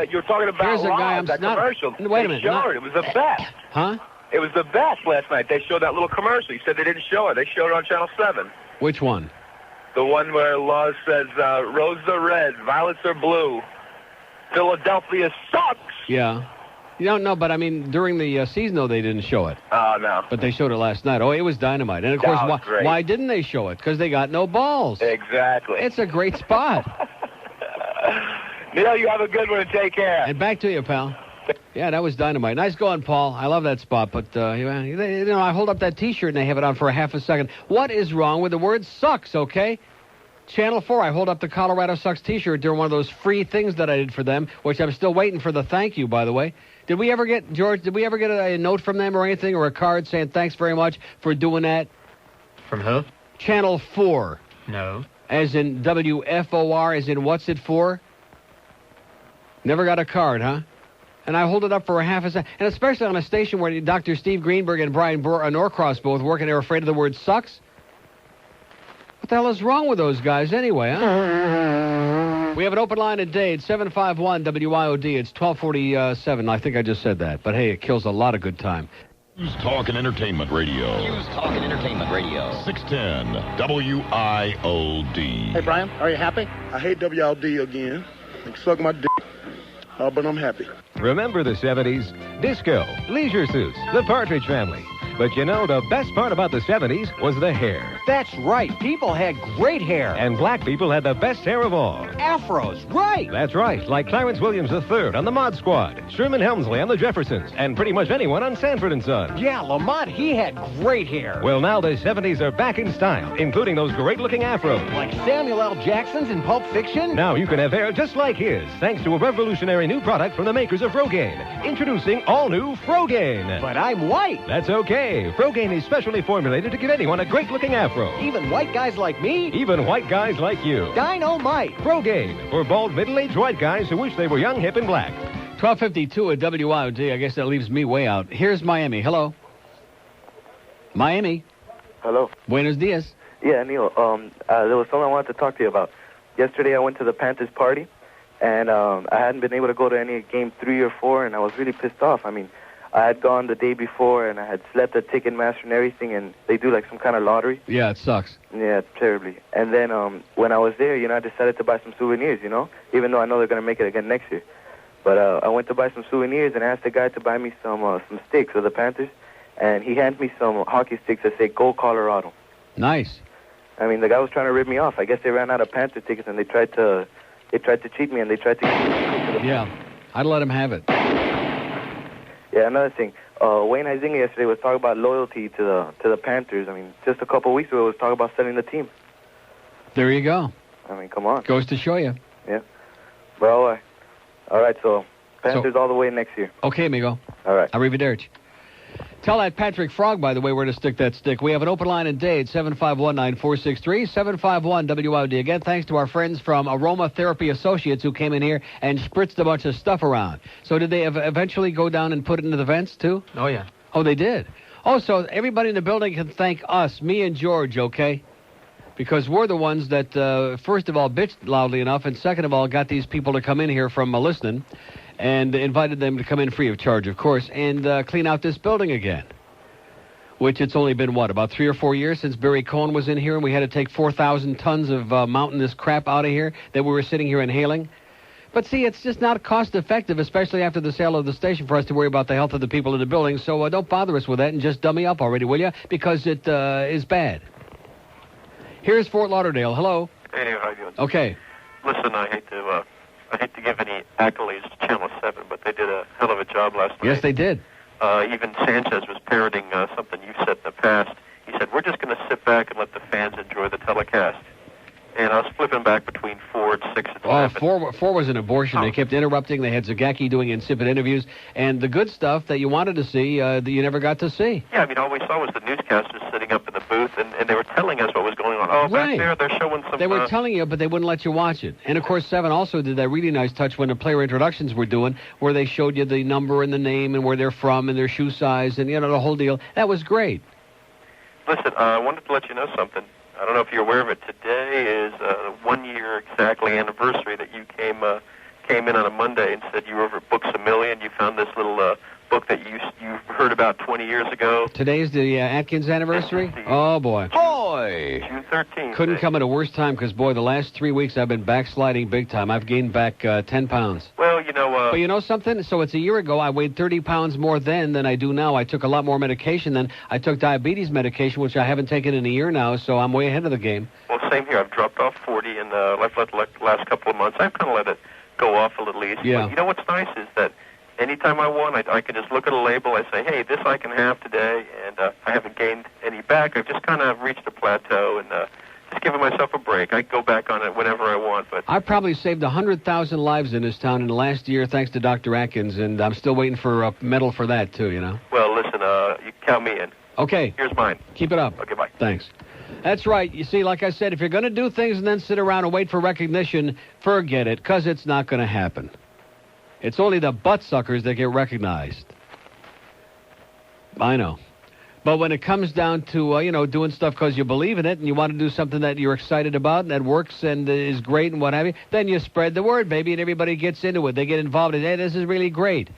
you were talking about Here's a guy that commercial. Wait a minute. It was the best. Huh? It was the best last night. They showed that little commercial. You said they didn't show it. They showed it on Channel 7. Which one? The one where Laws says, roses are red, violets are blue. Philadelphia sucks. Yeah. You don't know, but I mean, during the season, though, they didn't show it. Oh, no. But they showed it last night. Oh, it was dynamite. And, of course, why didn't they show it? Because they got no balls. Exactly. It's a great spot. Neil, you have a good one and take care. And back to you, pal. Yeah, that was dynamite. Nice going, Paul. I love that spot. But, I hold up that T-shirt and they have it on for a half a second. What is wrong with the word sucks, okay? Channel 4, I hold up the Colorado Sucks T-shirt during one of those free things that I did for them, which I'm still waiting for the thank you, by the way. Did we ever get a note from them or anything, or a card saying thanks very much for doing that? From who? Channel 4. No. As in WFOR, as in what's it for? Never got a card, huh? And I hold it up for a half a second. And especially on a station where Dr. Steve Greenberg and Brian Norcross both work and they're afraid of the word sucks. What the hell is wrong with those guys anyway, huh? We have an open line at Dade, 751-WIOD. It's 1247. I think I just said that. But, hey, it kills a lot of good time. News Talk and Entertainment Radio. News Talk and Entertainment Radio. 610 WIOD. Hey, Brian, are you happy? I hate WIOD again. They suck my dick. But I'm happy. Remember the 70s? Disco, leisure suits, the Partridge Family. But you know, the best part about the 70s was the hair. That's right. People had great hair. And black people had the best hair of all. Afros, right. That's right. Like Clarence Williams III on the Mod Squad, Sherman Hemsley on the Jeffersons, and pretty much anyone on Sanford and Son. Yeah, Lamont, he had great hair. Well, now the 70s are back in style, including those great-looking afros. Like Samuel L. Jackson's in Pulp Fiction? Now you can have hair just like his, thanks to a revolutionary new product from the makers of Rogaine. Introducing all-new Frogaine. But I'm white. That's okay. Frogaine is specially formulated to give anyone a great-looking afro. Even white guys like me? Even white guys like you. Dynamite. Frogaine, for bald, middle-aged white guys who wish they were young, hip, and black. 1252 at WIOD. I guess that leaves me way out. Here's Miami. Hello. Miami. Hello. Buenos dias. Yeah, Neil. There was something I wanted to talk to you about. Yesterday I went to the Panthers party, and I hadn't been able to go to any game 3 or 4, and I was really pissed off. I mean, I had gone the day before, and I had slept at Ticketmaster and everything, and they do like some kind of lottery. Yeah, it sucks. Yeah, terribly. And then when I was there, I decided to buy some souvenirs, even though I know they're going to make it again next year. But I went to buy some souvenirs and asked the guy to buy me some sticks of the Panthers, and he handed me some hockey sticks that say "Go Colorado." Nice. I mean, the guy was trying to rip me off. I guess they ran out of Panther tickets, and they tried to cheat me, and they tried to get me. Yeah, I'd let him have it. Yeah, another thing. Wayne Huizinga yesterday was talking about loyalty to the Panthers. I mean, just a couple of weeks ago, it was talking about selling the team. There you go. I mean, come on. Goes to show you. Yeah. Well, all right, so Panthers all the way next year. Okay, amigo. All right. Arrivederci. Tell that Patrick Frog, by the way, where to stick that stick. We have an open line in Dade, 751-9463, 751-WIOD. Again, thanks to our friends from Aromatherapy Associates who came in here and spritzed a bunch of stuff around. So did they eventually go down and put it into the vents, too? Oh, yeah. Oh, they did? Oh, so everybody in the building can thank us, me and George, okay? Because we're the ones that, first of all, bitched loudly enough, and second of all, got these people to come in here from listening, and invited them to come in free of charge, of course, and clean out this building again. Which it's only been, about 3 or 4 years since Barry Cohen was in here, and we had to take 4,000 tons of mountainous crap out of here that we were sitting here inhaling. But see, it's just not cost-effective, especially after the sale of the station, for us to worry about the health of the people in the building, so don't bother us with that and just dummy up already, will you? Because it is bad. Here's Fort Lauderdale. Hello. Hey, how you doing? Okay. Listen, I hate to give any accolades to Channel 7, but they did a hell of a job last night. Yes, they did. Even Sanchez was parroting something you've said in the past. He said, we're just going to sit back and let the fans enjoy the telecast. And I was flipping back between 4 and 6 and 7. 4 was an abortion. They kept interrupting. They had Zagacki doing insipid interviews. And the good stuff that you wanted to see, that you never got to see. Yeah, I mean, all we saw was the newscasters sitting up in the going on. Oh, Right. back there, they're showing some... They were telling you, but they wouldn't let you watch it. And, of course, 7 also did that really nice touch when the player introductions were doing, where they showed you the number and the name and where they're from and their shoe size and, the whole deal. That was great. Listen, I wanted to let you know something. I don't know if you're aware of it. Today is 1 year exactly anniversary that you came in on a Monday and said you were over at Books A Million. You found this little book that you heard about 20 years ago. Today is the Atkins anniversary? Oh, boy. June 13th. Couldn't come at a worse time because, boy, the last 3 weeks I've been backsliding big time. I've gained back 10 pounds. Well, But you know something? So it's a year ago. I weighed 30 pounds more then than I do now. I took a lot more medication then. I took diabetes medication, which I haven't taken in a year now, so I'm way ahead of the game. Well, same here. I've dropped off 40 in the last couple of months. I've kind of let it go off a little easy. Yeah. But you know what's nice is that anytime I want, I can just look at a label. I say, hey, this I can have today, and I haven't gained any back. I've just kind of reached a plateau and just giving myself a break. I can go back on it whenever I want. But I probably saved 100,000 lives in this town in the last year, thanks to Dr. Atkins, and I'm still waiting for a medal for that, too, Well, listen, you count me in. Okay. Here's mine. Keep it up. Okay, bye. Thanks. That's right. You see, like I said, if you're going to do things and then sit around and wait for recognition, forget it, because it's not going to happen. It's only the butt-suckers that get recognized. I know. But when it comes down to, doing stuff because you believe in it and you want to do something that you're excited about and that works and is great and what have you, then you spread the word, baby, and everybody gets into it. They get involved in it. Hey, this is really great.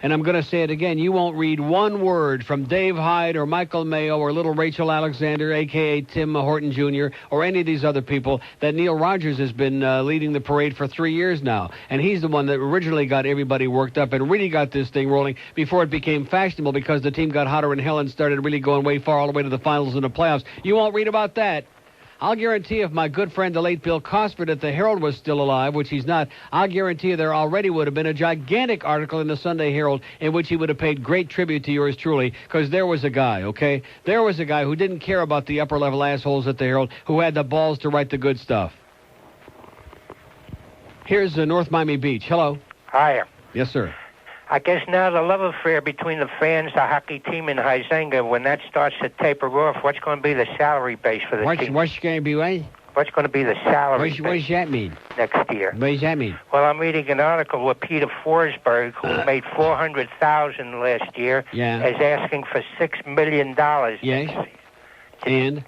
And I'm going to say it again. You won't read one word from Dave Hyde or Michael Mayo or little Rachel Alexander, a.k.a. Tim Horton Jr., or any of these other people that Neil Rogers has been leading the parade for 3 years now. And he's the one that originally got everybody worked up and really got this thing rolling before it became fashionable because the team got hotter than hell and started really going way far all the way to the finals and the playoffs. You won't read about that. I'll guarantee if my good friend, the late Bill Cosford at the Herald was still alive, which he's not, I'll guarantee you there already would have been a gigantic article in the Sunday Herald in which he would have paid great tribute to yours truly, because there was a guy, okay? There was a guy who didn't care about the upper-level assholes at the Herald, who had the balls to write the good stuff. Here's North Miami Beach. Hello. Hiya. Yes, sir. I guess now the love affair between the fans, the hockey team, and Huizenga, when that starts to taper off, what's going to be the salary base for the team? What's going to be what? What's going to be the salary base what does that mean? next year? What does that mean? Well, I'm reading an article where Peter Forsberg, who made $400,000 last year, is asking for $6 million. Yes. And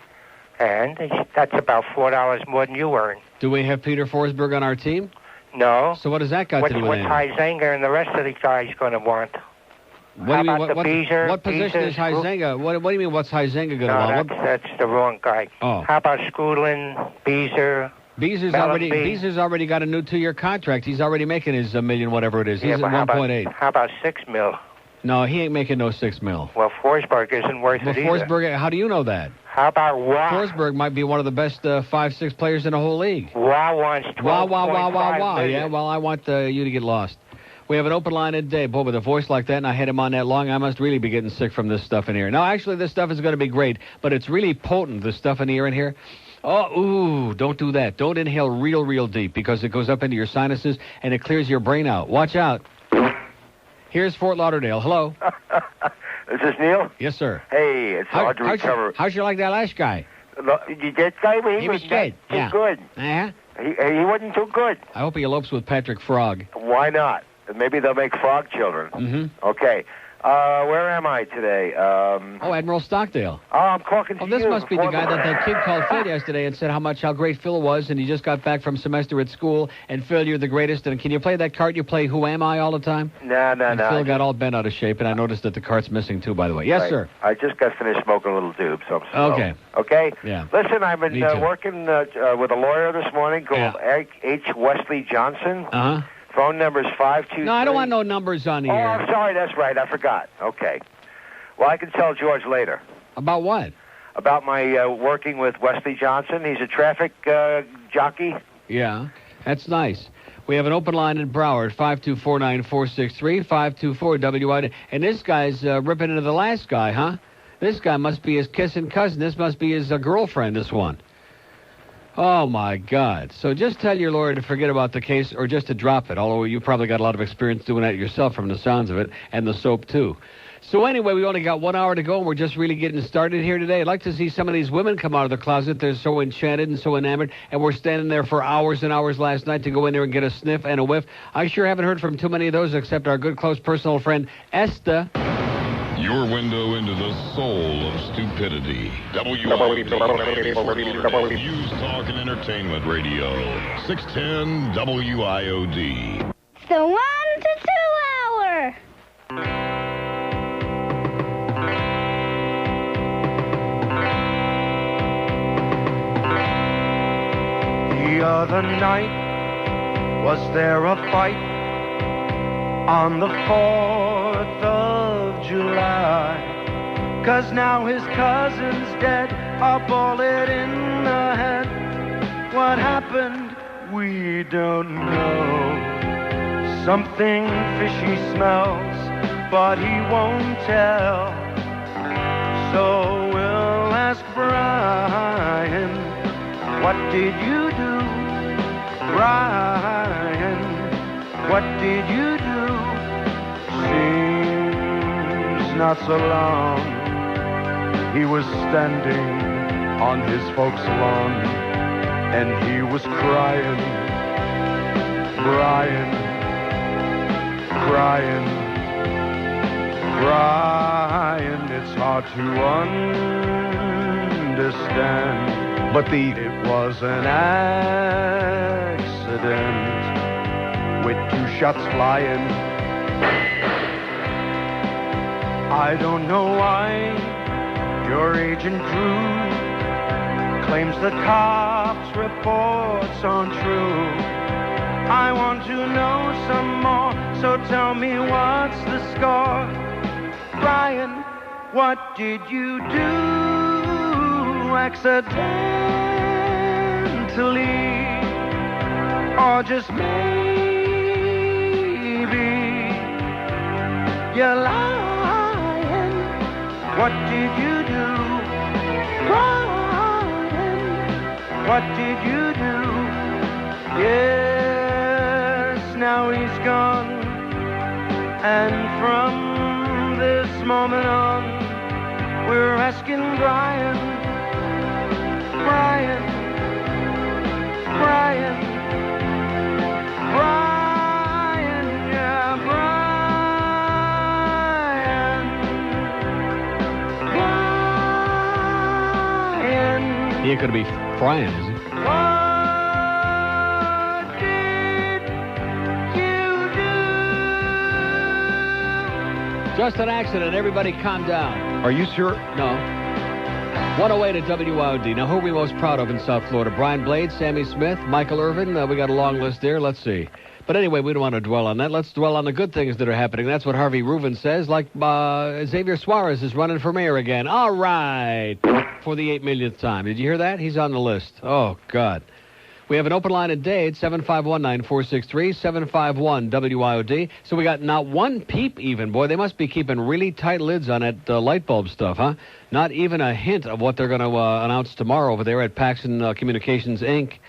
that's about $4 more than you earn. Do we have Peter Forsberg on our team? No. So what does that got to do with anything? What's Huizenga and the rest of the guys going to want? What do you mean? What position is Huizenga? What do you mean? What's Huizenga going to want? That's the wrong guy. Oh. How about Scoodlin, Beezer? Beezer's already got a new 2-year contract. He's already making his $1 million, whatever it is. He's at 1.8. How about $6 million? No, he ain't making no $6 million. Well, Forsberg isn't worth it either. Forsberg, how do you know that? How about Wah? Forsberg might be one of the best 5-6 players in the whole league. Wah wants $12.5 million. Yeah, well, I want you to get lost. We have an open line today. Boy, with a voice like that, and I had him on that long, I must really be getting sick from this stuff in here. Now, actually, this stuff is going to be great, but it's really potent, this stuff in the air in here. Oh, ooh, don't do that. Don't inhale real deep because it goes up into your sinuses and it clears your brain out. Watch out. Here's Fort Lauderdale. Hello. Is this Neil? Yes, sir. Hey, it's hard to recover. How'd you like that last guy? That guy, he was good. Too good. Uh-huh. He wasn't too good. I hope he elopes with Patrick Frog. Why not? Maybe they'll make frog children. Mm-hmm. Okay. Where am I today? Admiral Stockdale. Oh, I'm talking to you. This must be the guy that kid called Phil yesterday and said how great Phil was, and he just got back from semester at school, and Phil, you're the greatest, and can you play that cart you play Who Am I all the time? No. Phil got all bent out of shape, and I noticed that the cart's missing too, by the way. Yes, right. sir. I just got finished smoking a little doob, so I'm slow. Okay. Okay? Yeah. Listen, I've been working with a lawyer this morning called H. Wesley Johnson. Uh-huh. Phone number is 523. No, I don't want no numbers on here. Oh, I'm sorry. That's right. I forgot. Okay. Well, I can tell George later. About what? About my working with Wesley Johnson. He's a traffic jockey. Yeah, that's nice. We have an open line in Broward, 524-9463, 524-WID. And this guy's ripping into the last guy, huh? This guy must be his kissing cousin. This must be his girlfriend, this one. Oh, my God. So just tell your lawyer to forget about the case or just to drop it, although you probably got a lot of experience doing that yourself from the sounds of it, and the soap, too. So anyway, we only got 1 hour to go, and we're just really getting started here today. I'd like to see some of these women come out of the closet. They're so enchanted and so enamored, and we're standing there for hours and hours last night to go in there and get a sniff and a whiff. I sure haven't heard from too many of those except our good, close personal friend, Esther. Your window into the soul of stupidity. News, Talk, and Entertainment Radio. 610 WIOD. It's the 1 to 2 hour. The other night, was there a fight on the 4th of July? 'Cause now his cousin's dead, a bullet in the head. What happened? We don't know. Something fishy smells, but he won't tell. So we'll ask Brian, what did you do? Brian, what did you do? Seems not so long. He was standing on his folks' lawn, and he was crying. Brian, Brian, Brian, it's hard to understand. But it was an accident with 2 shots flying. I don't know why your agent Drew claims the cops' reports aren't true. I want to know some more, so tell me what's the score. Brian, what did you do? Accidentally, or just maybe you're lying. What did you do? Brian, what did you do? Yes, now he's gone, and from this moment on, we're asking Brian, Brian, Brian, Brian, yeah, Brian, Brian. He ain't going to be frying, is he? What did you do? Just an accident. Everybody calm down. Are you sure? No. 108 at WIOD. Now, who are we most proud of in South Florida? Brian Blade, Sammy Smith, Michael Irvin. We got a long list there. Let's see. But anyway, we don't want to dwell on that. Let's dwell on the good things that are happening. That's what Harvey Rubin says. Like Xavier Suarez is running for mayor again. All right. For the 8 millionth time. Did you hear that? He's on the list. Oh, God. We have an open line at Dade, 751-9463, 751-WIOD. So we got not one peep even. Boy, they must be keeping really tight lids on that light bulb stuff, huh? Not even a hint of what they're going to announce tomorrow over there at Paxson Communications, Inc.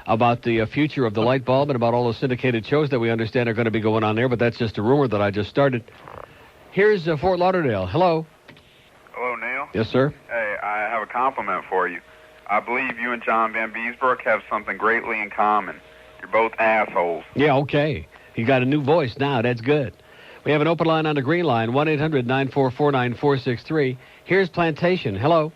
about the future of the light bulb and about all the syndicated shows that we understand are going to be going on there, but that's just a rumor that I just started. Here's Fort Lauderdale. Hello. Hello, Neil. Yes, sir. Hey, I have a compliment for you. I believe you and John Van Beesbrook have something greatly in common. You're both assholes. Yeah, okay. You got a new voice now. That's good. We have an open line on the green line, 1-800-944-9463. Here's Plantation. Hello.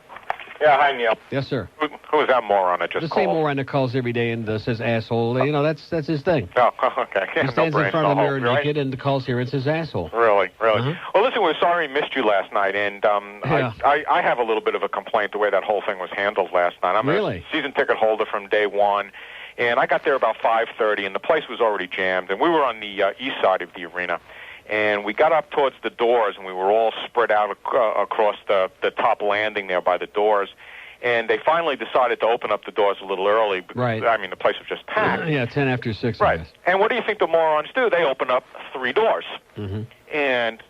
Yeah, hi, Neil. Yes, sir. Who is that moron that just the called? same moron that calls every day and says asshole. You know, that's his thing. Oh, okay. He stands in front of the mirror really? naked and calls here and says asshole. Really? Uh-huh. Well, listen, we're sorry we missed you last night, and Yeah. I have a little bit of a complaint the way that whole thing was handled last night. I'm Really? a season ticket holder from day one, and I got there about 5:30, and the place was already jammed, and we were on the east side of the arena. And we got up towards the doors, and we were all spread out across the top landing there by the doors. And they finally decided to open up the doors a little early. Because, Right. I mean, the place was just packed. Yeah, 10 after 6. Right. And what do you think the morons do? They open up 3 doors. Mm-hmm. And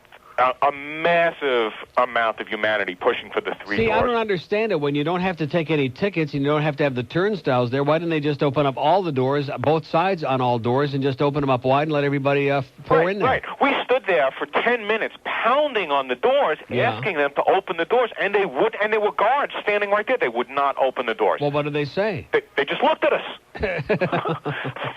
a massive amount of humanity pushing for the 3 See, doors. I don't understand it. When you don't have to take any tickets and you don't have to have the turnstiles there, why didn't they just open up all the doors, both sides on all doors, and just open them up wide and let everybody pour in there? Right. We stood there for 10 minutes pounding on the doors, asking them to open the doors, and they would, and there were guards standing right there. They would not open the doors. Well, what did they say? They just looked at us.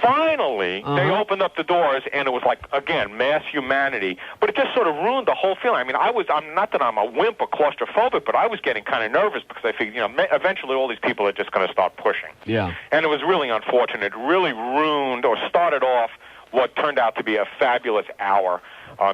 Finally, they opened up the doors, and it was like, again, mass humanity. But it just sort of ruined the whole feeling. I mean, I'm not that I'm a wimp or claustrophobic, but I was getting kind of nervous because I figured, eventually all these people are just going to start pushing. Yeah. And it was really unfortunate. It really ruined or started off what turned out to be a fabulous hour.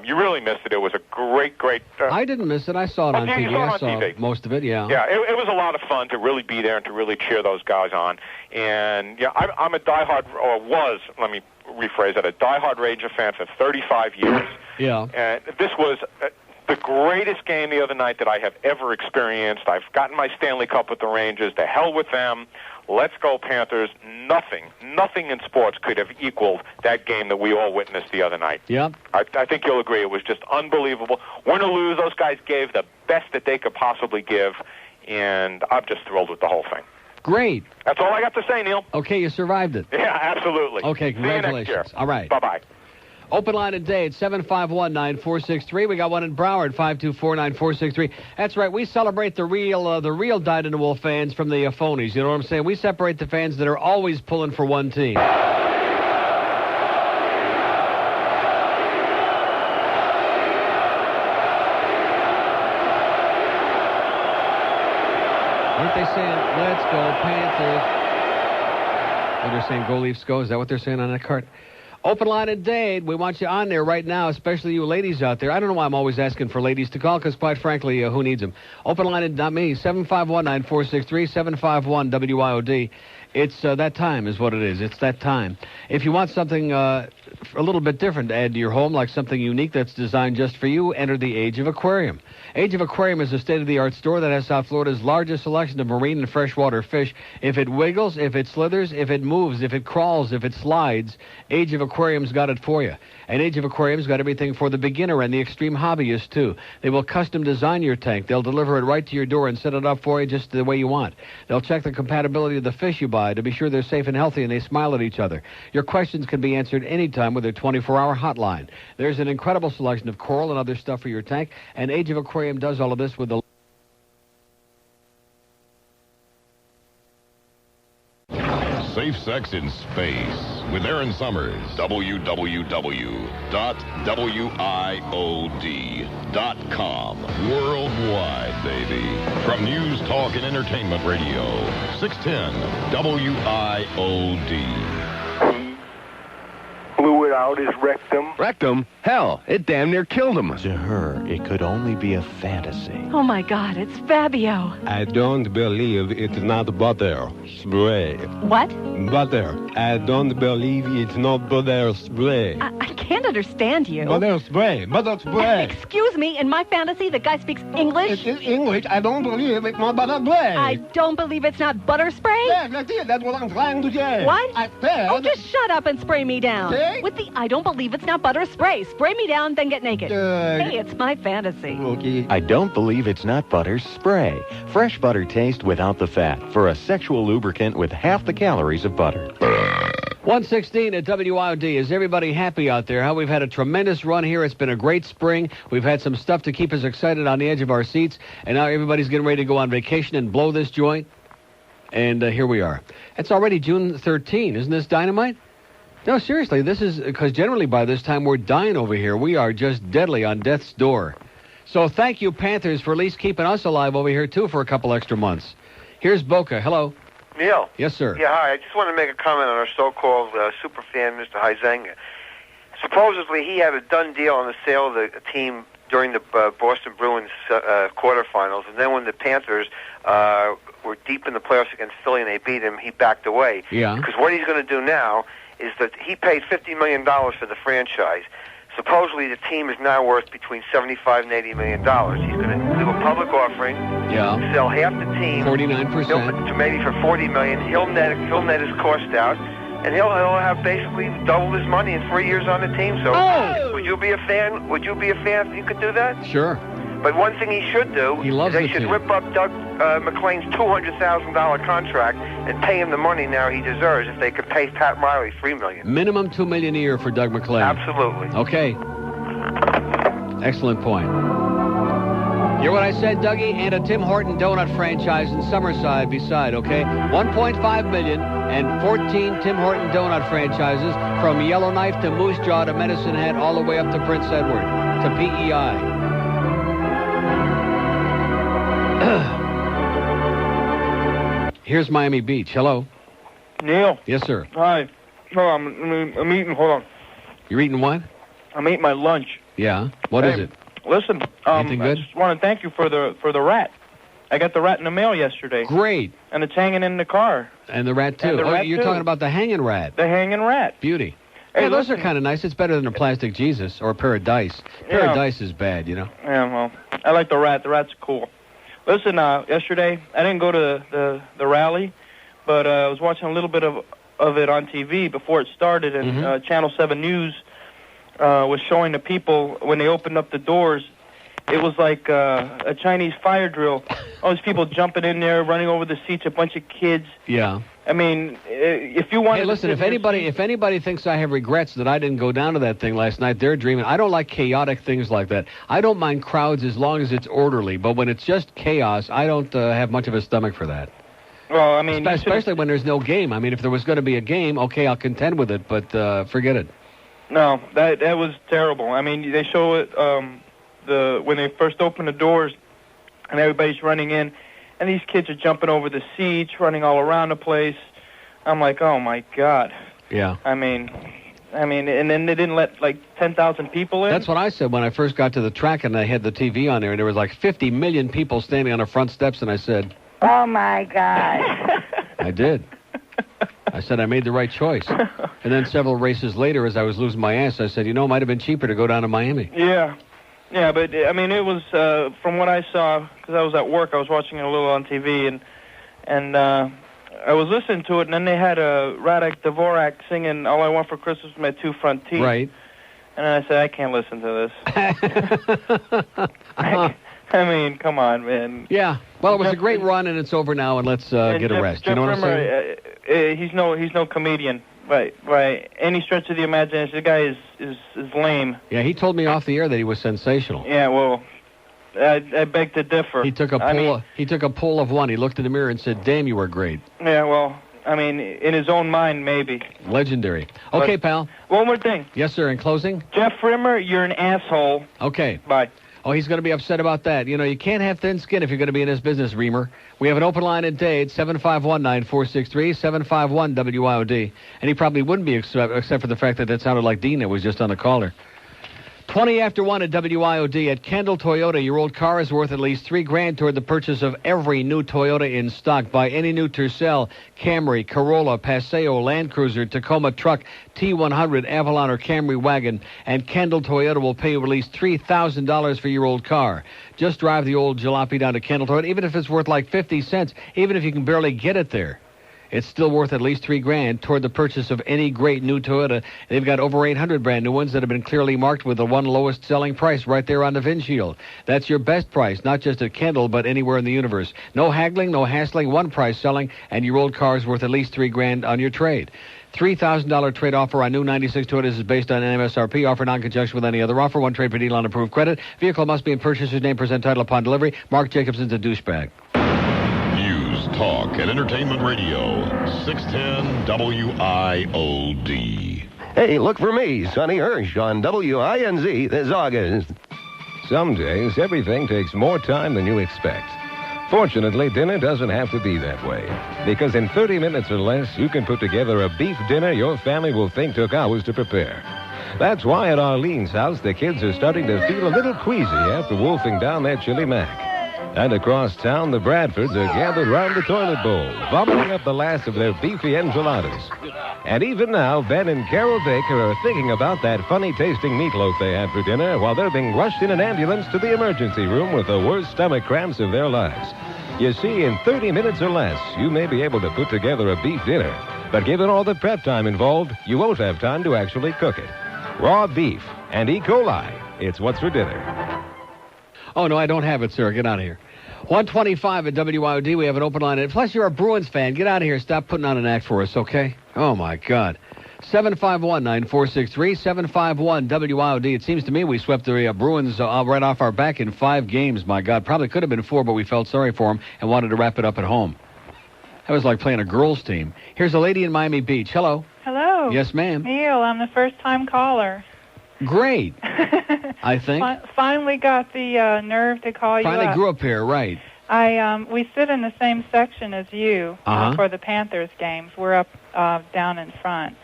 You really missed it. It was a great. I didn't miss it. I saw it on TV. I saw TV. Most of it, yeah. Yeah, it was a lot of fun to really be there and to really cheer those guys on. And, I'm a diehard, or was, let me rephrase that, a diehard Ranger fan for 35 years. Yeah. And this was the greatest game the other night that I have ever experienced. I've gotten my Stanley Cup with the Rangers. To hell with them. Let's go, Panthers. Nothing in sports could have equaled that game that we all witnessed the other night. Yeah. I think you'll agree. It was just unbelievable. Win or lose, those guys gave the best that they could possibly give, and I'm just thrilled with the whole thing. Great. That's all I got to say, Neil. Okay, you survived it. Yeah, absolutely. Okay, congratulations. See you next year. All right. Bye-bye. Open line at Dade, 751-9463. We got one in Broward, 524-9463. That's right. We celebrate the real dyed-in-the-wool fans from the phonies. You know what I'm saying? We separate the fans that are always pulling for one team. Aren't they saying, let's go, Panthers? Or they're saying, go Leafs, go? Is that what they're saying on that card? Open line at Dade. We want you on there right now, especially you ladies out there. I don't know why I'm always asking for ladies to call, because quite frankly, who needs them? Open line at, not me, 751-9463, 751-WIOD. It's that time is what it is. It's that time. If you want something a little bit different to add to your home, like something unique that's designed just for you, enter the Age of Aquarium. Age of Aquarium is a state-of-the-art store that has South Florida's largest selection of marine and freshwater fish. If it wiggles, if it slithers, if it moves, if it crawls, if it slides, Age of Aquarium's got it for you. And Age of Aquarium's got everything for the beginner and the extreme hobbyist, too. They will custom design your tank. They'll deliver it right to your door and set it up for you just the way you want. They'll check the compatibility of the fish you buy to be sure they're safe and healthy, and they smile at each other. Your questions can be answered anytime with their 24-hour hotline. There's an incredible selection of coral and other stuff for your tank, and Age of Aquarium does all of this with the... Safe Sex in Space with Aaron Summers. www.wiod.com. Worldwide, baby. From News, Talk, and Entertainment Radio. 610 WIOD. Blew it out his rectum. Rectum? Hell, it damn near killed him. To her, it could only be a fantasy. Oh, my God, it's Fabio. I don't believe it's not butter spray. What? Butter. I don't believe it's not butter spray. I can't understand you. Butter spray. Butter spray. Excuse me, in my fantasy, the guy speaks English? It is English. I don't believe it's not butter spray. I don't believe it's not butter spray? Yeah, that's it. That's what I'm trying to say. What? I said... Oh, just shut up and spray me down. See? With the I don't believe it's not butter spray. Spray me down, then get naked. Hey, it's my fantasy. Okay. I don't believe it's not butter spray. Fresh butter taste without the fat for a sexual lubricant with half the calories of butter. 116 at WIOD. Is everybody happy out there? Huh? We've had a tremendous run here. It's been a great spring. We've had some stuff to keep us excited on the edge of our seats. And now everybody's getting ready to go on vacation and blow this joint. And here we are. It's already June 13. Isn't this dynamite? No, seriously, this is because generally by this time we're dying over here. We are just deadly on death's door. So thank you, Panthers, for at least keeping us alive over here, too, for a couple extra months. Here's Boca. Hello. Neil. Yes, sir. Yeah, hi. I just want to make a comment on our so-called superfan, Mr. Huizenga. Supposedly, he had a done deal on the sale of the team during the Boston Bruins quarterfinals, and then when the Panthers were deep in the playoffs against Philly and they beat him, he backed away. Yeah. Because what he's going to do now is that he paid $50 million for the franchise. Supposedly, the team is now worth between $75 and $80 million. He's going to do a public offering, sell half the team, 49%, to maybe for $40 million. He'll net his cost out, and he'll have basically doubled his money in 3 years on the team. So, would you be a fan? Would you be a fan if you could do that? Sure. But one thing he should do is they should rip up Doug McClain's $200,000 contract and pay him the money now he deserves if they could pay Pat Riley $3 million. Minimum $2 million a year for Doug McClain. Absolutely. Okay. Excellent point. Hear what I said, Dougie? And a Tim Horton donut franchise in Summerside beside, okay? $1.5 million and 14 Tim Horton donut franchises from Yellowknife to Moose Jaw to Medicine Hat all the way up to Prince Edward to PEI. Here's Miami Beach. Hello. Neil. Yes, sir. Hi. No, I'm eating. Hold on. You're eating what? I'm eating my lunch. Yeah. What is it? Listen. Anything good? I just want to thank you for the rat. I got the rat in the mail yesterday. Great. And it's hanging in the car. And the rat too. And the rat you're too. talking about the hanging rat. The hanging rat. Beauty. Hey, yeah, those listen. are kind of nice. It's better than a plastic Jesus or a pair of dice. Pair of dice is bad, you know. Yeah, well, I like the rat. The rat's cool. Listen, yesterday I didn't go to the rally, but I was watching a little bit of it on TV before it started, and Channel 7 News was showing the people when they opened up the doors. It was like a Chinese fire drill. All these people jumping in there, running over the seats, a bunch of kids. Yeah. I mean, if you want Hey, listen, if anybody thinks I have regrets that I didn't go down to that thing last night, they're dreaming. I don't like chaotic things like that. I don't mind crowds as long as it's orderly, but when it's just chaos, I don't have much of a stomach for that. Well, I mean, especially when there's no game. I mean, if there was going to be a game, okay, I'll contend with it, but forget it. No, that was terrible. I mean, they show it when they first open the doors, and everybody's running in, and these kids are jumping over the seats, running all around the place. I'm like, oh my God. Yeah. I mean, and then they didn't let like 10,000 people in. That's what I said when I first got to the track, and I had the TV on there, and there was like 50 million people standing on the front steps, and I said, Oh, my God. I did. I said I made the right choice. And then several races later, as I was losing my ass, I said, you know, it might have been cheaper to go down to Miami. Yeah. Yeah, but, I mean, it was, from what I saw, because I was at work, I was watching it a little on TV, and I was listening to it, and then they had Radak Dvorak singing All I Want for Christmas is My Two Front Teeth. Right. And I said, I can't listen to this. I mean, come on, man. Yeah. Well, it was a great run, and it's over now, and let's get a rest. You know what I'm saying? He's no comedian, by any stretch of the imagination. The guy is lame. Yeah, he told me off the air that he was sensational. Yeah, well, I beg to differ. He took a poll of one. He looked in the mirror and said, "Damn, you were great." Yeah, well, I mean, in his own mind, maybe. Legendary. Okay, pal. One more thing. Yes, sir. In closing, Jeff Rimmer, you're an asshole. Okay. Bye. Oh, he's going to be upset about that. You know, you can't have thin skin if you're going to be in this business, Reamer. We have an open line at Dade, 751-9463, 751-WIOD. And he probably wouldn't be, except for the fact that sounded like Dean that was just on the caller. 20 after 1 at WIOD. At Kendall Toyota, your old car is worth at least $3,000 toward the purchase of every new Toyota in stock. Buy any new Tercel, Camry, Corolla, Paseo, Land Cruiser, Tacoma truck, T100, Avalon, or Camry wagon, and Kendall Toyota will pay you at least $3,000 for your old car. Just drive the old jalopy down to Kendall Toyota, even if it's worth like 50 cents, even if you can barely get it there. It's still worth at least $3,000 toward the purchase of any great new Toyota. They've got over 800 brand new ones that have been clearly marked with the one lowest selling price right there on the windshield. That's your best price, not just at Kendall, but anywhere in the universe. No haggling, no hassling, one price selling, and your old car is worth at least $3,000 on your trade. $3,000 trade offer on new 96 Toyotas is based on an MSRP. Offer non-conjunction with any other offer. One trade per deal on approved credit. Vehicle must be in purchaser's name. Present title upon delivery. Mark Jacobson's a douchebag. News, talk, and entertainment radio. 610 WIOD. Hey, look for me, Sonny Hirsch, on WINZ this August. Some days, everything takes more time than you expect. Fortunately, dinner doesn't have to be that way. Because in 30 minutes or less, you can put together a beef dinner your family will think took hours to prepare. That's why at Arlene's house, the kids are starting to feel a little queasy after wolfing down their chili mac. And across town, the Bradfords are gathered round the toilet bowl, vomiting up the last of their beefy enchiladas. And even now, Ben and Carol Baker are thinking about that funny-tasting meatloaf they had for dinner while they're being rushed in an ambulance to the emergency room with the worst stomach cramps of their lives. You see, in 30 minutes or less, you may be able to put together a beef dinner. But given all the prep time involved, you won't have time to actually cook it. Raw beef and E. coli. It's what's for dinner. Oh, no, I don't have it, sir. Get out of here. 125 at WIOD. We have an open line. Plus, you're a Bruins fan. Get out of here. Stop putting on an act for us, okay? Oh, my God. 751-9463, 751-WIOD. It seems to me we swept the Bruins right off our back in 5 games. My God, probably could have been 4, but we felt sorry for them and wanted to wrap it up at home. That was like playing a girls' team. Here's a lady in Miami Beach. Hello. Hello. Yes, ma'am. Neil, I'm the first-time caller. Great. I think. Finally got the nerve to call you up. Finally grew up here, right. We sit in the same section as you for the Panthers games. We're up down in front,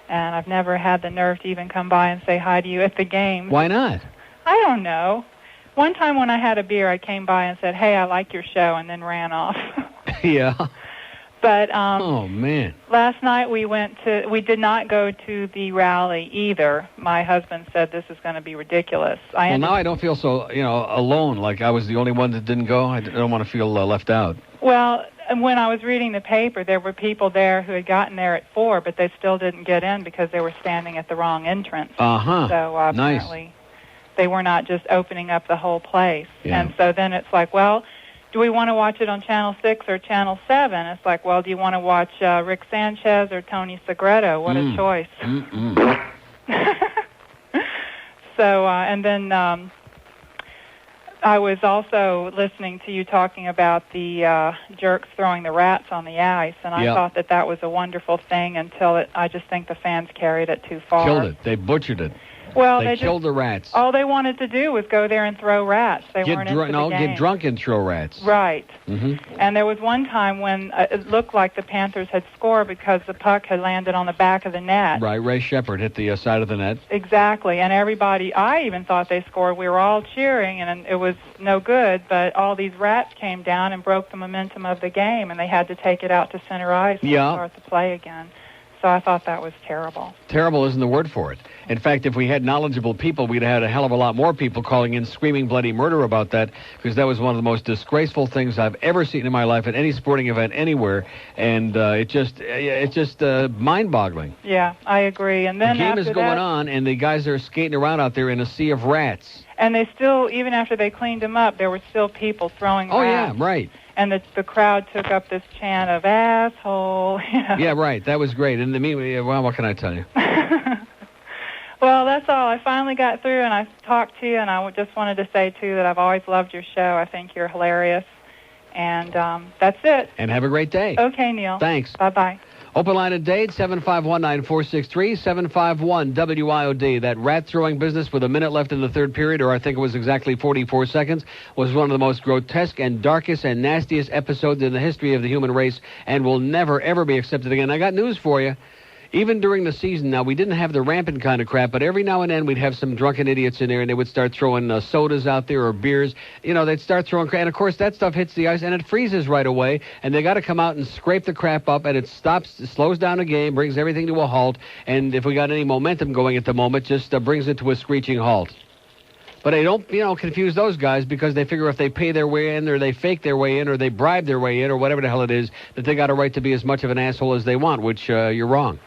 and I've never had the nerve to even come by and say hi to you at the game. Why not? I don't know. One time when I had a beer, I came by and said, "Hey, I like your show," and then ran off. Yeah. But oh man! Last night we did not go to the rally either. My husband said this is going to be ridiculous. Now I don't feel so alone, like I was the only one that didn't go. I don't want to feel left out. Well, when I was reading the paper, there were people there who had gotten there at 4, but they still didn't get in because they were standing at the wrong entrance. So apparently they were not just opening up the whole place. Yeah. And so then it's like, well, do we want to watch it on Channel 6 or Channel 7? It's like, well, do you want to watch Rick Sanchez or Tony Segreto? What a choice. So, and then I was also listening to you talking about the jerks throwing the rats on the ice, and I thought that was a wonderful thing until I just think the fans carried it too far. Killed it. They butchered it. Well, they killed the rats. All they wanted to do was go there and throw rats. They weren't into the game. Get drunk and throw rats. Right. Mm-hmm. And there was one time when it looked like the Panthers had scored because the puck had landed on the back of the net. Right. Ray Shepard hit the side of the net. Exactly. And everybody, I even thought they scored. We were all cheering, and it was no good. But all these rats came down and broke the momentum of the game, and they had to take it out to center ice and start the play again. So I thought that was terrible. Terrible isn't the word for it. In fact, if we had knowledgeable people, we'd have had a hell of a lot more people calling in screaming bloody murder about that, because that was one of the most disgraceful things I've ever seen in my life at any sporting event anywhere, and it's just mind-boggling. Yeah, I agree. And then the game after is going on, and the guys are skating around out there in a sea of rats. And they still, even after they cleaned them up, there were still people throwing rats. Oh, yeah, right. And the crowd took up this chant of asshole. Yeah, right. That was great. And well, what can I tell you? Well, that's all. I finally got through, and I talked to you, and I just wanted to say, too, that I've always loved your show. I think you're hilarious. And that's it. And have a great day. Okay, Neil. Thanks. Bye-bye. Open line at Dade, 751-9463, 751-WIOD. That rat-throwing business with a minute left in the third period, or I think it was exactly 44 seconds, was one of the most grotesque and darkest and nastiest episodes in the history of the human race and will never, ever be accepted again. I got news for you. Even during the season, now, we didn't have the rampant kind of crap, but every now and then we'd have some drunken idiots in there, and they would start throwing sodas out there or beers. They'd start throwing crap, and of course that stuff hits the ice, and it freezes right away, and they got to come out and scrape the crap up, and it slows down the game, brings everything to a halt, and if we got any momentum going at the moment, just brings it to a screeching halt. But they don't, confuse those guys, because they figure if they pay their way in, or they fake their way in, or they bribe their way in, or whatever the hell it is, that they got a right to be as much of an asshole as they want, which you're wrong.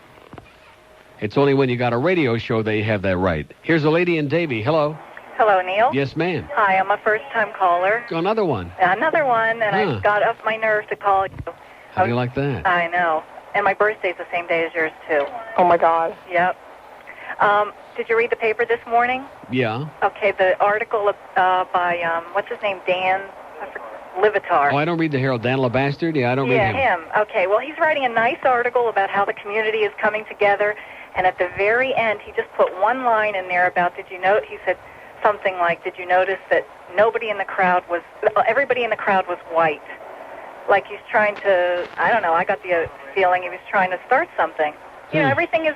It's only when you got a radio show that you have that right. Here's a lady in Davie. Hello. Hello, Neil. Yes, ma'am. Hi, I'm a first-time caller. Another one. Another one, and I got up my nerve to call you. How do you like that? I know. And my birthday's the same day as yours, too. Oh, my God. Yep. Did you read the paper this morning? Yeah. Okay, the article by, what's his name, Dan Livitar. Oh, I don't read the Herald. Dan LeBastard? Yeah, I don't read him. Yeah, him. Okay, well, he's writing a nice article about how the community is coming together. And at the very end, he just put one line in there about, he said something like, did you notice that everybody in the crowd was white? Like he's trying to, I don't know, I got the feeling he was trying to start something. Everything is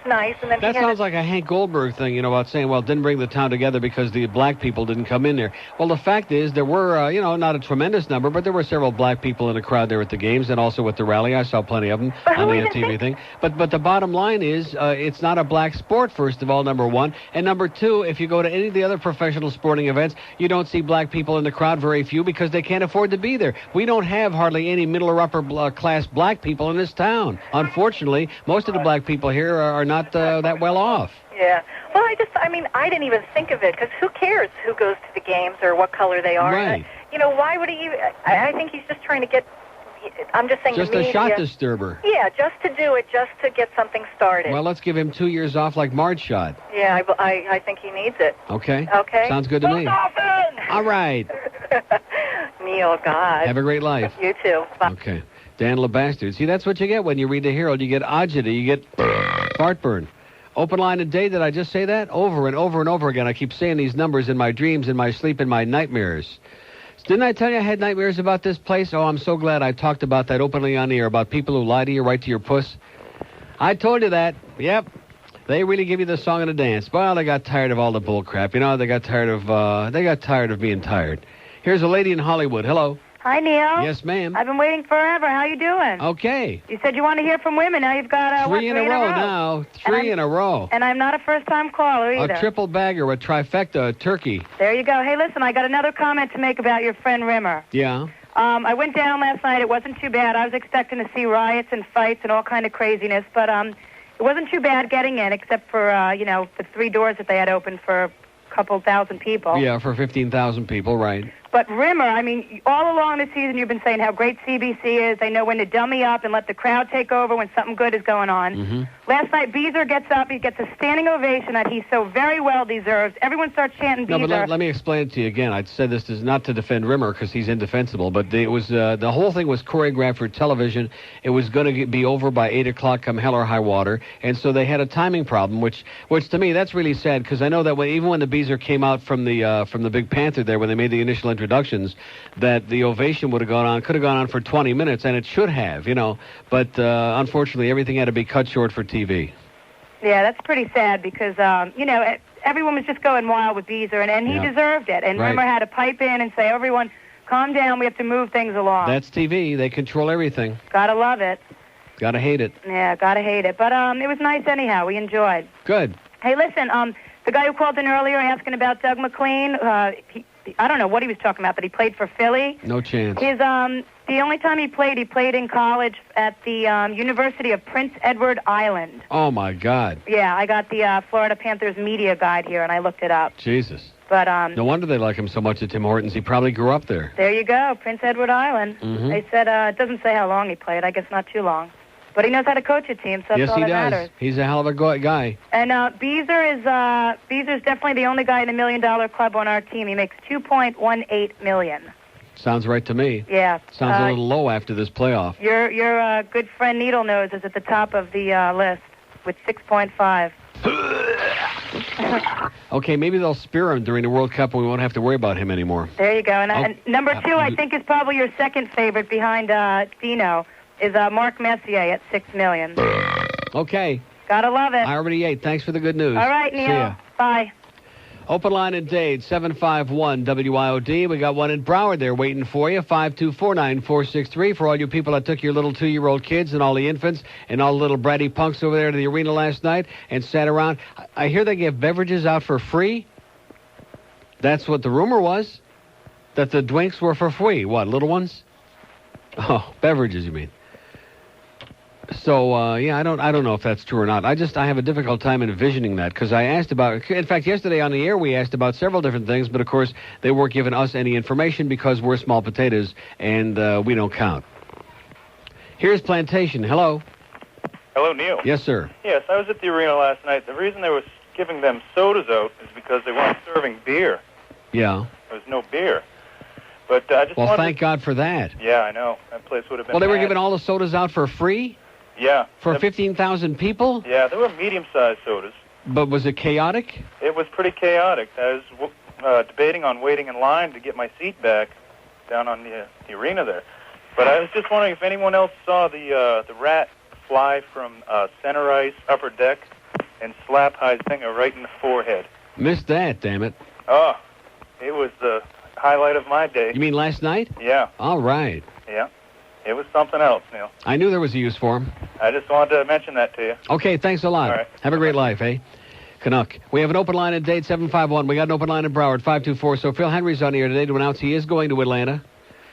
nice. And then that sounds like a Hank Goldberg thing, about saying, well, it didn't bring the town together because the black people didn't come in there. Well, the fact is there were, not a tremendous number, but there were several black people in the crowd there at the games and also at the rally. I saw plenty of them on the TV thing. But the bottom line is it's not a black sport, first of all, number one. And number two, if you go to any of the other professional sporting events, you don't see black people in the crowd, very few, because they can't afford to be there. We don't have hardly any middle or upper class black people in this town. Unfortunately, most of the black people here are not that well off. Yeah. Well, I didn't even think of it, because who cares who goes to the games or what color they are? Right. Why would he even... I think he's just trying to get, I'm just saying Just the a media. shot disturber. Yeah, just to do it, just to get something started. Well, let's give him 2 years off like Marge shot. Yeah, I think he needs it. Okay? Okay. Sounds good to me. All right. Neil, God. Have a great life. You too. Bye. Okay. Dan LeBastard. See, that's what you get when you read the Herald. You get agita. You get heartburn. Open line today. Did I just say that? Over and over and over again. I keep saying these numbers in my dreams, in my sleep, in my nightmares. Didn't I tell you I had nightmares about this place? Oh, I'm so glad I talked about that openly on the air, about people who lie to you right to your puss. I told you that. Yep. They really give you the song and the dance. Well, they got tired of all the bull crap. You know, they got tired of being tired. Here's a lady in Hollywood. Hello. Hi, Neil. Yes, ma'am. I've been waiting forever. How you doing? Okay. You said you want to hear from women. Now you've got Three in a row now. Three in a row. And I'm not a first-time caller either. A triple bagger, a trifecta, a turkey. There you go. Hey, listen, I got another comment to make about your friend Rimmer. Yeah. I went down last night. It wasn't too bad. I was expecting to see riots and fights and all kind of craziness, but it wasn't too bad getting in, except for the 3 doors that they had open for a couple thousand people. Yeah, for 15,000 people, right. But Rimmer, I mean, all along this season you've been saying how great CBC is. They know when to dummy up and let the crowd take over when something good is going on. Mm-hmm. Last night, Beezer gets up. He gets a standing ovation that he so very well deserves. Everyone starts chanting Beezer. No, but let me explain it to you again. I said this is not to defend Rimmer because he's indefensible, but it was the whole thing was choreographed for television. It was going to be over by 8 o'clock come hell or high water, and so they had a timing problem, which to me, that's really sad because I know that even when the Beezer came out from the Big Panther there, when they made the initial introductions, that the ovation could have gone on for 20 minutes, and it should have, but unfortunately everything had to be cut short for TV. Yeah, that's pretty sad because, everyone was just going wild with Beezer, and he deserved it. And Right. Rimmer had to pipe in and say, everyone, calm down, we have to move things along. That's TV. They control everything. Gotta love it. Gotta hate it. Yeah, gotta hate it. But it was nice anyhow. We enjoyed. Good. Hey, listen, the guy who called in earlier asking about Doug McLean, I don't know what he was talking about, but he played for Philly. No chance. The only time he played in college at the University of Prince Edward Island. Oh, my God. Yeah, I got the Florida Panthers media guide here, and I looked it up. Jesus. But no wonder they like him so much at Tim Hortons. He probably grew up there. there you go, Prince Edward Island. Mhm. They said it doesn't say how long he played. I guess not too long. But he knows how to coach a team, so that's Yes, all he that does. matters. He's a hell of a guy. And Beezer's definitely the only guy in the $1 Million Club on our team. He makes $2.18 million. Sounds right to me. Yeah. Sounds a little low after this playoff. Your good friend Needle Nose is at the top of the list with 6.5. Okay, maybe they'll spear him during the World Cup and we won't have to worry about him anymore. There you go. And number 2, I think, is probably your second favorite behind Dino, is Mark Messier at $6 million. Okay. Gotta love it. I already ate. Thanks for the good news. All right, Neil. See ya. Bye. Open line in Dade, 751 WIOD. We got one in Broward there waiting for you, 524-9463. For all you people that took your little 2-year-old kids and all the infants and all the little bratty punks over there to the arena last night and sat around. I hear they give beverages out for free. That's what the rumor was, that the drinks were for free. What, little ones? Oh, beverages, you mean. So, I don't know if that's true or not. I have a difficult time envisioning that because I asked about, in fact, yesterday on the air we asked about several different things, but of course they weren't giving us any information because we're small potatoes and we don't count. Here's Plantation. Hello. Hello, Neil. Yes, sir. Yes, I was at the arena last night. The reason they were giving them sodas out is because they weren't serving beer. Yeah. There was no beer. But I just wanted thank God for that. Yeah, I know. That place would have been Well, they were mad. giving all the sodas out for free? Yeah. For 15,000 people? Yeah, they were medium-sized sodas. But was it chaotic? It was pretty chaotic. I was debating on waiting in line to get my seat back down on the arena there. But I was just wondering if anyone else saw the rat fly from center ice, upper deck, and slap Huizenga right in the forehead. Missed that, damn it. Oh, it was the highlight of my day. You mean last night? Yeah. All right. Yeah. It was something else, Neil. I knew there was a use for him. I just wanted to mention that to you. Okay, thanks a lot. All right. Have a great life, eh? Canuck. We have an open line at Dade 751. We got an open line in Broward 524. So Phil Henry's on here today to announce he is going to Atlanta.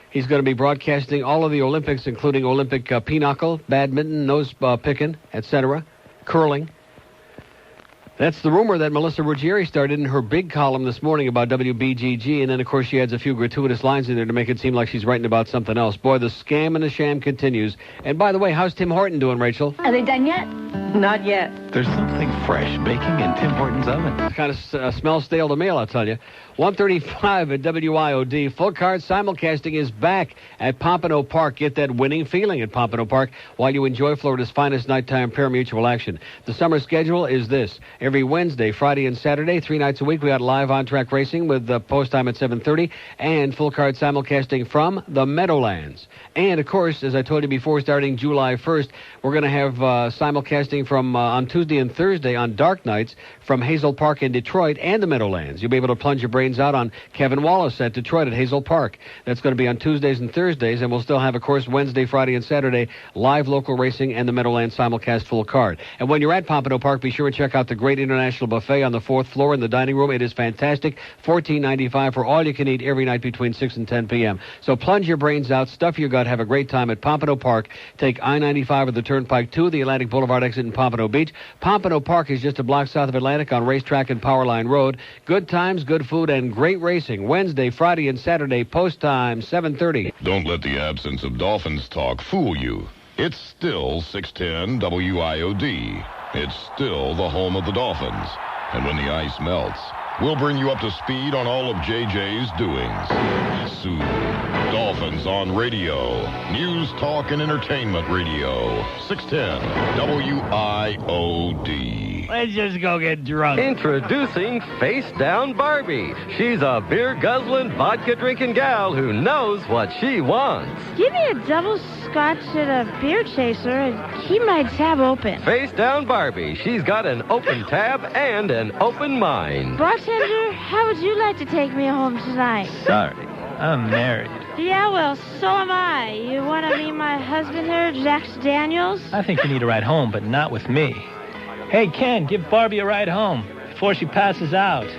He's going to be broadcasting all of the Olympics, including Olympic pinochle, badminton, nose picking, etc., curling. That's the rumor that Melissa Ruggieri started in her big column this morning about WBGG, and then, of course, she adds a few gratuitous lines in there to make it seem like she's writing about something else. Boy, the scam and the sham continues. And by the way, how's Tim Horton doing, Rachel? Are they done yet? Not yet. There's something fresh baking in Tim Horton's oven. It kind of smells stale to me, I'll tell you. 1:35 at WIOD. Full card simulcasting is back at Pompano Park. Get that winning feeling at Pompano Park while you enjoy Florida's finest nighttime pari-mutuel action. The summer schedule is this. Every Wednesday, Friday, and Saturday, 3 nights a week, we got live on-track racing with post time at 7:30 and full card simulcasting from the Meadowlands. And, of course, as I told you before, starting July 1st, we're going to have simulcasting from on Tuesday and Thursday on dark nights from Hazel Park in Detroit and the Meadowlands. You'll be able to plunge your brains out on Kevin Wallace at Detroit at Hazel Park. That's going to be on Tuesdays and Thursdays, and we'll still have, of course, Wednesday, Friday, and Saturday live local racing and the Meadowlands simulcast full card. And when you're at Pompano Park, be sure and check out the great international buffet on the 4th floor in the dining room. It is fantastic. $14.95 for all you can eat every night between 6 and 10 p.m. So plunge your brains out, stuff your gut, have a great time at Pompano Park. Take I-95 of the Turnpike to the Atlantic Boulevard exit in Pompano Beach. Pompano Park is just a block south of Atlantic on Racetrack and Powerline Road. Good times, good food, and great racing. Wednesday, Friday, and Saturday, post time, 7:30. Don't let the absence of Dolphins talk fool you. It's still 610 WIOD. It's still the home of the Dolphins. And when the ice melts, we'll bring you up to speed on all of JJ's doings. Soon, Dolphins on radio. News, talk, and entertainment radio. 610 WIOD. Let's just go get drunk. Introducing Face Down Barbie. She's a beer-guzzling, vodka-drinking gal who knows what she wants. Give me a double scotch and a beer chaser and keep my tab open. Face Down Barbie. She's got an open tab and an open mind. Bartender, how would you like to take me home tonight? Sorry, I'm married. Yeah, well, so am I. You want to meet my husband here, Jax Daniels? I think you need a ride home, but not with me. Hey, Ken, give Barbie a ride home before she passes out.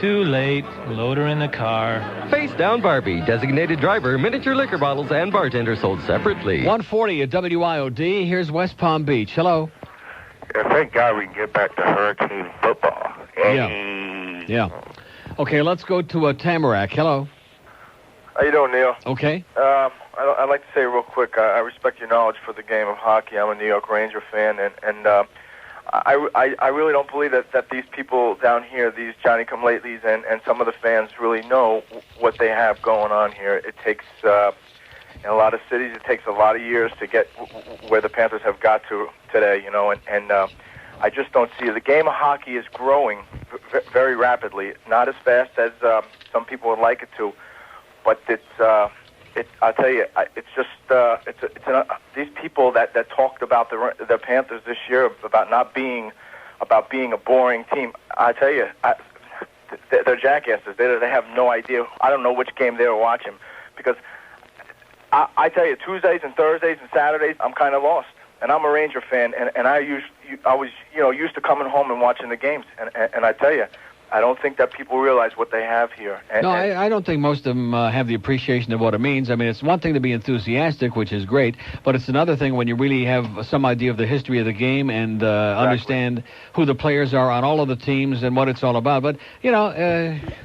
Too late. Load her in the car. Face Down Barbie. Designated driver, miniature liquor bottles, and bartender sold separately. 1:40 at WIOD. Here's West Palm Beach. Hello. Yeah, thank God we can get back to Hurricane football. Yeah. Okay, let's go to Tamarack. Hello. How you doing, Neil? Okay. I'd like to say real quick, I respect your knowledge for the game of hockey. I'm a New York Ranger fan, and I really don't believe that these people down here, these Johnny-come-latelys, and some of the fans really know what they have going on here. It takes, in a lot of cities, it takes a lot of years to get where the Panthers have got to today, and I just don't see it. The game of hockey is growing very rapidly, not as fast as some people would like it to, but I'll tell you, it's just these people that talked about the Panthers this year about being a boring team. I tell you, they're jackasses. They have no idea. I don't know which game they were watching because I tell you, Tuesdays and Thursdays and Saturdays, I'm kind of lost. And I'm a Ranger fan, and I was used to coming home and watching the games. And I tell you, I don't think that people realize what they have here. I don't think most of them have the appreciation of what it means. I mean, it's one thing to be enthusiastic, which is great, but it's another thing when you really have some idea of the history of the game and understand who the players are on all of the teams and what it's all about. But,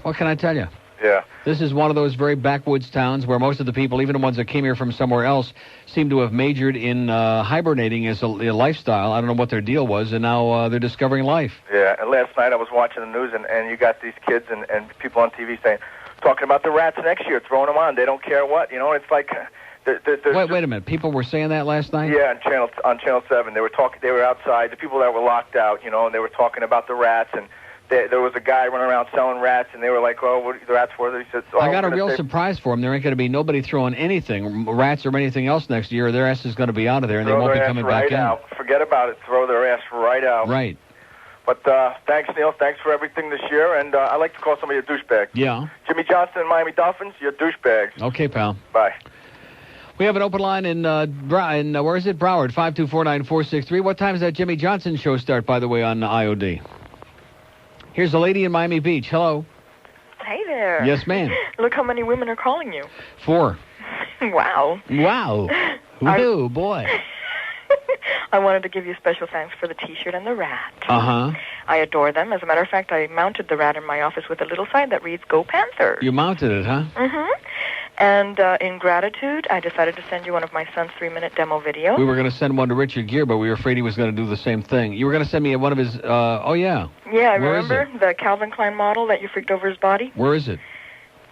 what can I tell you? Yeah. This is one of those very backwoods towns where most of the people, even the ones that came here from somewhere else, seem to have majored in hibernating as a lifestyle. I don't know what their deal was, and now they're discovering life. Yeah, and last night I was watching the news, and you got these kids and people on TV talking about the Rats next year, throwing them on. They don't care what, it's like... Wait a minute. People were saying that last night? Yeah, on Channel 7. They were talking. They were outside. The people that were locked out, and they were talking about the Rats, and there was a guy running around selling rats, and they were like, "Oh, what are the rats for?" He said, "I got a real surprise for them. There ain't going to be nobody throwing anything, rats or anything else next year. Their ass is going to be out of there, and they won't be coming back in." Forget about it. Throw their ass right out. Right. But thanks, Neil. Thanks for everything this year, and I like to call somebody a douchebag. Yeah. Jimmy Johnson and Miami Dolphins, you're douchebags. Okay, pal. Bye. We have an open line in where is it? Broward, 5249463. What time does that Jimmy Johnson show start, by the way, on IOD? Here's a lady in Miami Beach. Hello. Hey there. Yes, ma'am. Look how many women are calling you. 4. Wow. Wow. Ooh, boy. I wanted to give you special thanks for the T-shirt and the rat. Uh-huh. I adore them. As a matter of fact, I mounted the rat in my office with a little sign that reads, Go Panthers. You mounted it, huh? Mm-hmm. And in gratitude, I decided to send you one of my son's 3-minute demo videos. We were going to send one to Richard Gere, but we were afraid he was going to do the same thing. You were going to send me one of his, oh, yeah. Yeah, I Where remember is it? the Calvin Klein model that you freaked over his body? Where is it?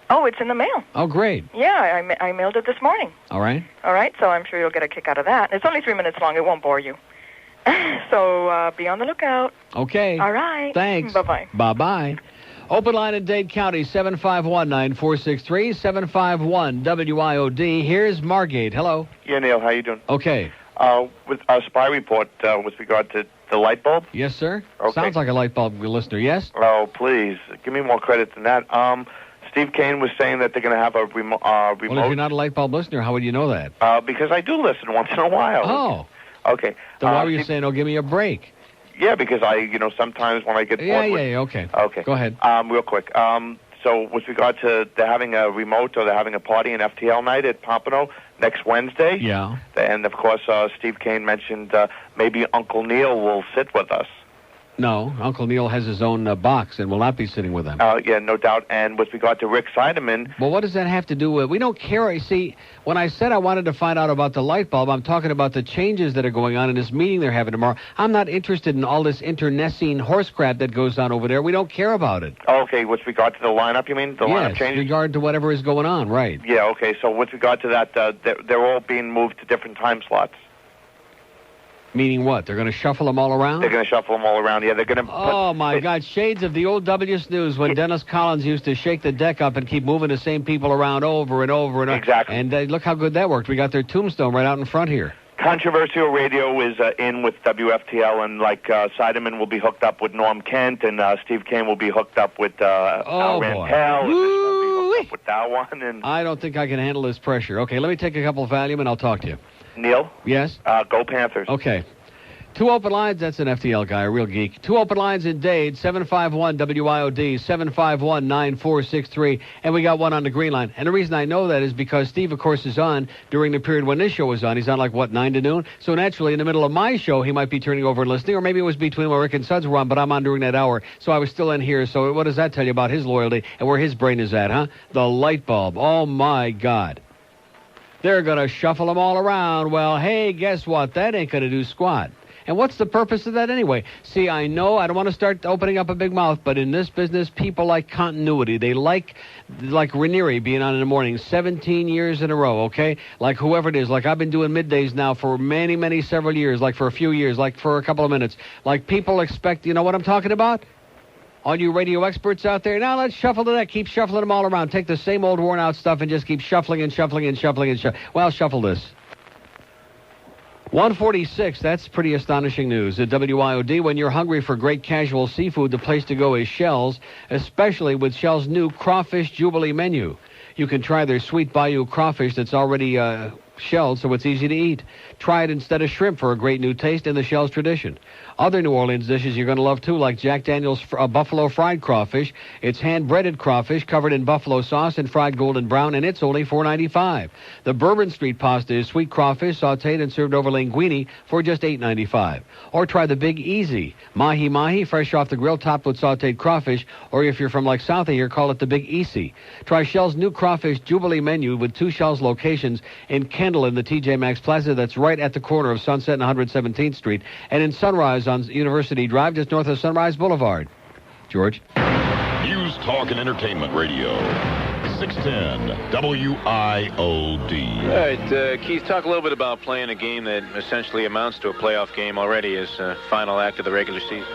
Oh, it's in the mail. Oh, great. Yeah, I mailed it this morning. All right. All right, so I'm sure you'll get a kick out of that. It's only 3 minutes long. It won't bore you. So be on the lookout. Okay. All right. Thanks. Bye-bye. Bye-bye. Open line in Dade County, 751-9463, 751-WIOD. Here's Margate. Hello. Yeah, Neil, how you doing? Okay. With our spy report with regard to the light bulb? Yes, sir. Okay. Sounds like a light bulb listener, yes? Oh, please. Give me more credit than that. Steve Kane was saying that they're going to have a remote. Well, if you're not a light bulb listener, how would you know that? Because I do listen once in a while. Oh. Okay. Then why were you saying, oh, give me a break? Yeah, because sometimes when I get bored. Yeah, okay. Okay. Go ahead. Real quick. So with regard to they're having a remote or they're having a party in FTL night at Pompano next Wednesday. Yeah. And, of course, Steve Kane mentioned maybe Uncle Neil will sit with us. No, Uncle Neil has his own box and will not be sitting with them. Yeah, no doubt. And with regard to Rick Seidemann... Well, what does that have to do with... We don't care. You see, when I said I wanted to find out about the light bulb, I'm talking about the changes that are going on in this meeting they're having tomorrow. I'm not interested in all this internecine horse crap that goes on over there. We don't care about it. Okay, with regard to the lineup, you mean? The lineup yes, changes? regard to whatever is going on, right. Yeah, okay. So with regard to that, they're all being moved to different time slots. Meaning what? They're going to shuffle them all around? They're going to shuffle them all around. Yeah, they're going to... Oh, my God. Shades of the old W Snooze when Dennis Collins used to shake the deck up and keep moving the same people around over and over and over. Exactly. And look how good that worked. We got their tombstone right out in front here. Controversial Radio is in with WFTL, and Seidemann will be hooked up with Norm Kent, and Steve Kane will be hooked up with Al Rantel, and will be hooked up with that one. And I don't think I can handle this pressure. Okay, let me take a couple of Valium, and I'll talk to you. Neil? Yes? Go Panthers. Okay. 2 open lines. That's an FTL guy, a real geek. 2 open lines in Dade, 751-WIOD, 751-9463. And we got one on the green line. And the reason I know that is because Steve, of course, is on during the period when this show is on. He's on, 9 to noon? So naturally, in the middle of my show, he might be turning over and listening. Or maybe it was between when Rick and Suds were on, but I'm on during that hour. So I was still in here. So what does that tell you about his loyalty and where his brain is at, huh? The light bulb. Oh, my God. They're going to shuffle them all around. Well, hey, guess what? That ain't going to do squat. And what's the purpose of that anyway? See, I know I don't want to start opening up a big mouth, but in this business, people like continuity. They like Ranieri being on in the morning 17 years in a row, okay? Like whoever it is. Like I've been doing middays now for several years, like for a few years, like for a couple of minutes. Like people expect, you know what I'm talking about? All you radio experts out there, now let's shuffle to that. Keep shuffling them all around. Take the same old worn out stuff and just keep shuffling and shuffling and shuffling and shuffling. Well, shuffle this. 146, that's pretty astonishing news. At WIOD, when you're hungry for great casual seafood, the place to go is Shell's, especially with Shell's new Crawfish Jubilee menu. You can try their sweet bayou crawfish that's already shelled, so it's easy to eat. Try it instead of shrimp for a great new taste in the Shell's tradition. Other New Orleans dishes you're going to love, too, like Jack Daniel's buffalo fried crawfish. It's hand-breaded crawfish covered in buffalo sauce and fried golden brown, and it's only $4.95. The Bourbon Street pasta is sweet crawfish sautéed and served over linguine for just $8.95. Or try the Big Easy, mahi-mahi, fresh off the grill, topped with sautéed crawfish. Or if you're from south of here, call it the Big Easy. Try Shell's new Crawfish Jubilee menu with 2 Shell's locations in Kendall in the TJ Maxx Plaza. That's right at the corner of Sunset and 117th Street. And in Sunrise on University Drive, just north of Sunrise Boulevard. George? News, talk, and entertainment radio. 610 WIOD. All right, Keith, talk a little bit about playing a game that essentially amounts to a playoff game already as a final act of the regular season.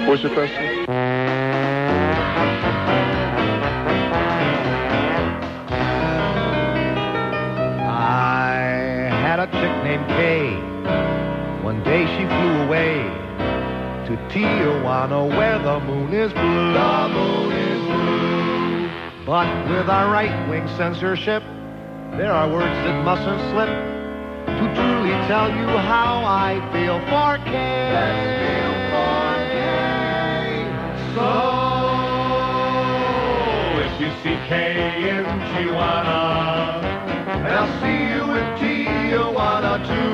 What's your question? I had a chick named Kay. One day she flew away to Tijuana where the moon is blue. The moon is blue. But with our right-wing censorship, there are words that mustn't slip to truly tell you how I feel for Kay. Let's feel for Kay. So if F-U-C-K in Tijuana. And I'll see you in Tijuana too.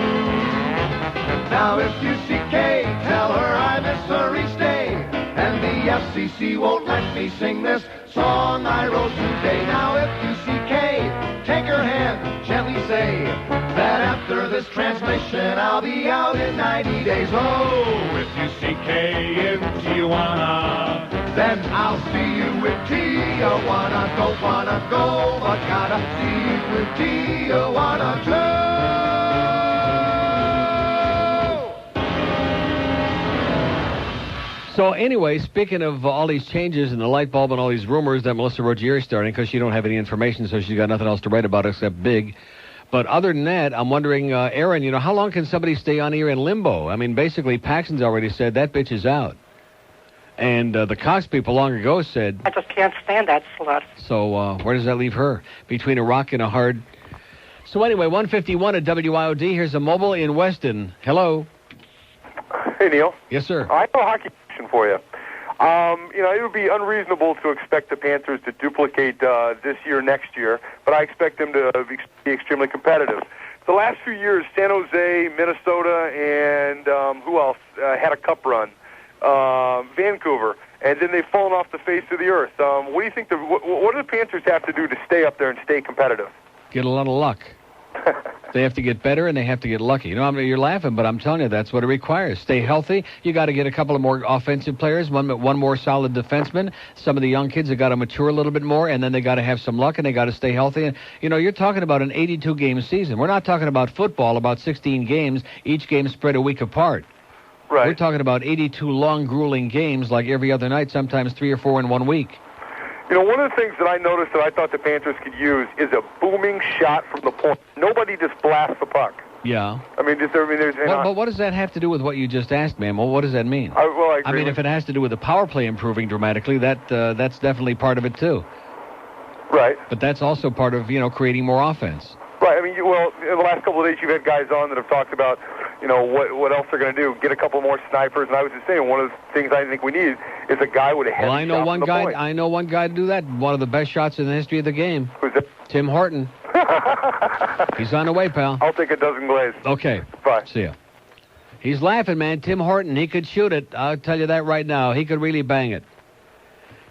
Now if you see Kay, tell her I miss her each day. And the FCC won't let me sing this song I wrote today. Now if you see Kay, take her hand, gently say that after this transmission I'll be out in 90 days. Oh, if you see Kay in Tijuana, then I'll see you in Tijuana. Don't wanna go, but gotta see you in Tijuana too. So anyway, speaking of all these changes and the light bulb and all these rumors that Melissa Ruggieri is starting, because she don't have any information, so she's got nothing else to write about except big. But other than that, I'm wondering, Aaron, you know, how long can somebody stay on here in limbo? I mean, basically, Paxton's already said that bitch is out. And the Cox people long ago said... I just can't stand that slut. So where does that leave her? Between a rock and a hard... So anyway, 151 at WIOD. Here's a mobile in Weston. Hello. Hey, Neil. Yes, sir. I have a hockey question for you. You know, it would be unreasonable to expect the Panthers to duplicate this year, next year, but I expect them to be extremely competitive. The last few years, San Jose, Minnesota, and who else had a cup run? Vancouver, and then they've fallen off the face of the earth. What do you think? What do the Panthers have to do to stay up there and stay competitive? Get a lot of luck. They have to get better, and they have to get lucky. You know, I mean, you're laughing, but I'm telling you, that's what it requires. Stay healthy. You got to get a couple of more offensive players, one more solid defenseman. Some of the young kids have got to mature a little bit more, and then they got to have some luck, and they got to stay healthy. And you know, you're talking about an 82-game season. We're not talking about football, about 16 games, each game spread a week apart. Right. We're talking about 82 long, grueling games, like every other night, sometimes 3 or 4 in 1 week. You know, one of the things that I noticed that I thought the Panthers could use is a booming shot from the point. Nobody just blasts the puck. Yeah. I mean, but what does that have to do with what you just asked, man? Well, what does that mean? I agree mean, if it has to do with the power play improving dramatically, that's definitely part of it too. Right. But that's also part of, you know, creating more offense. Right. I mean, well, in the last couple of days, you've had guys on that have talked about, you know, what else they're going to do, get a couple more snipers. And I was just saying, one of the things I think we need is a guy with a heavy shot. Well, I know one guy. Point. I know one guy to do that. One of the best shots in the history of the game. Who's that? Tim Horton. He's on the way, pal. I'll take a dozen glaze. Okay. Bye. See ya. He's laughing, man. Tim Horton, he could shoot it. I'll tell you that right now. He could really bang it.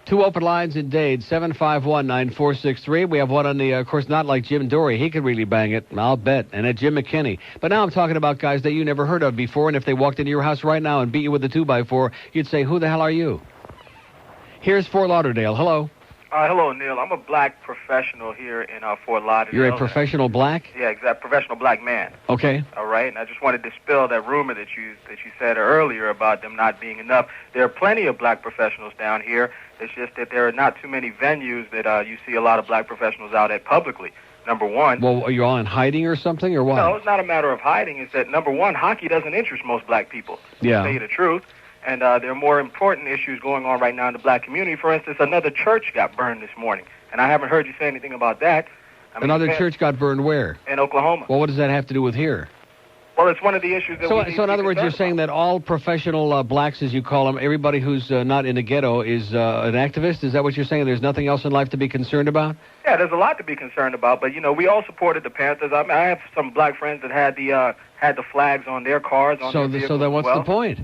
2 open lines in Dade, 751-9463. We have one on the, of course, not like Jim Dory. He could really bang it, I'll bet. And at Jim McKinney. But now I'm talking about guys that you never heard of before, and if they walked into your house right now and beat you with a 2x4, you'd say, who the hell are you? Here's Fort Lauderdale. Hello. Hello, Neil. I'm a black professional here in Fort Lauderdale. You're a professional black? Yeah, exact. Professional black man. Okay. All right. And I just wanted to dispel that rumor that you said earlier about them not being enough. There are plenty of black professionals down here. It's just that there are not too many venues that you see a lot of black professionals out at publicly. Number one. Well, are you all in hiding or something, or what? No, it's not a matter of hiding. It's that, number one, hockey doesn't interest most black people. Yeah. To tell you the truth. And there are more important issues going on right now in the black community. For instance, another church got burned this morning. And I haven't heard you say anything about that. I mean, another church got burned where? In Oklahoma. Well, what does that have to do with here? Well, it's one of the issues that So in other words, you're saying that all professional blacks, as you call them, everybody who's not in the ghetto is an activist? Is that what you're saying? There's nothing else in life to be concerned about? Yeah, there's a lot to be concerned about. But, you know, we all supported the Panthers. I mean, I have some black friends that had the flags on their cars. On their vehicles so then what's the point?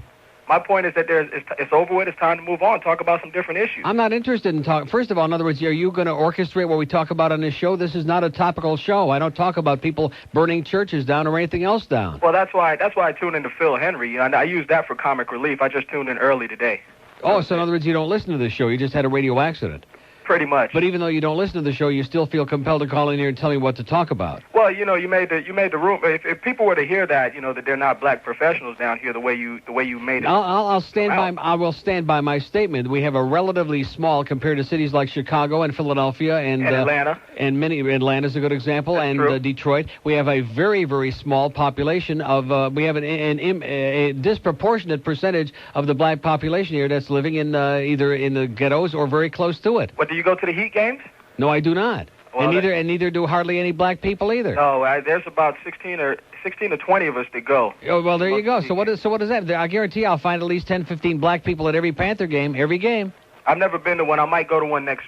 My point is that it's over with. It's time to move on. Talk about some different issues. I'm not interested in talking. First of all, in other words, are you going to orchestrate what we talk about on this show? This is not a topical show. I don't talk about people burning churches down or anything else down. Well, that's why I tuned into Phil Henry. And I use that for comic relief. I just tuned in early today. Oh, so in other words, you don't listen to this show. You just had a radio accident. Pretty much. But even though you don't listen to the show, you still feel compelled to call in here and tell me what to talk about. Well, you know, you made the room. If people were to hear that, you know, that they're not black professionals down here, the way you made it. I will stand by my statement. We have a relatively small compared to cities like Chicago and Philadelphia and Atlanta. And Atlanta's a good example. That's and true. Detroit. We have a very, very small population of. We have a disproportionate percentage of the black population here that's living in either in the ghettos or very close to it. What, do you go to the Heat games? No, I do not. Well, and neither do hardly any black people either. No, there's about 16 to 20 of us that go. Oh, well, there you go. So what is that? I guarantee I'll find at least 10, 15 black people at every Panther game, every game. I've never been to one. I might go to one next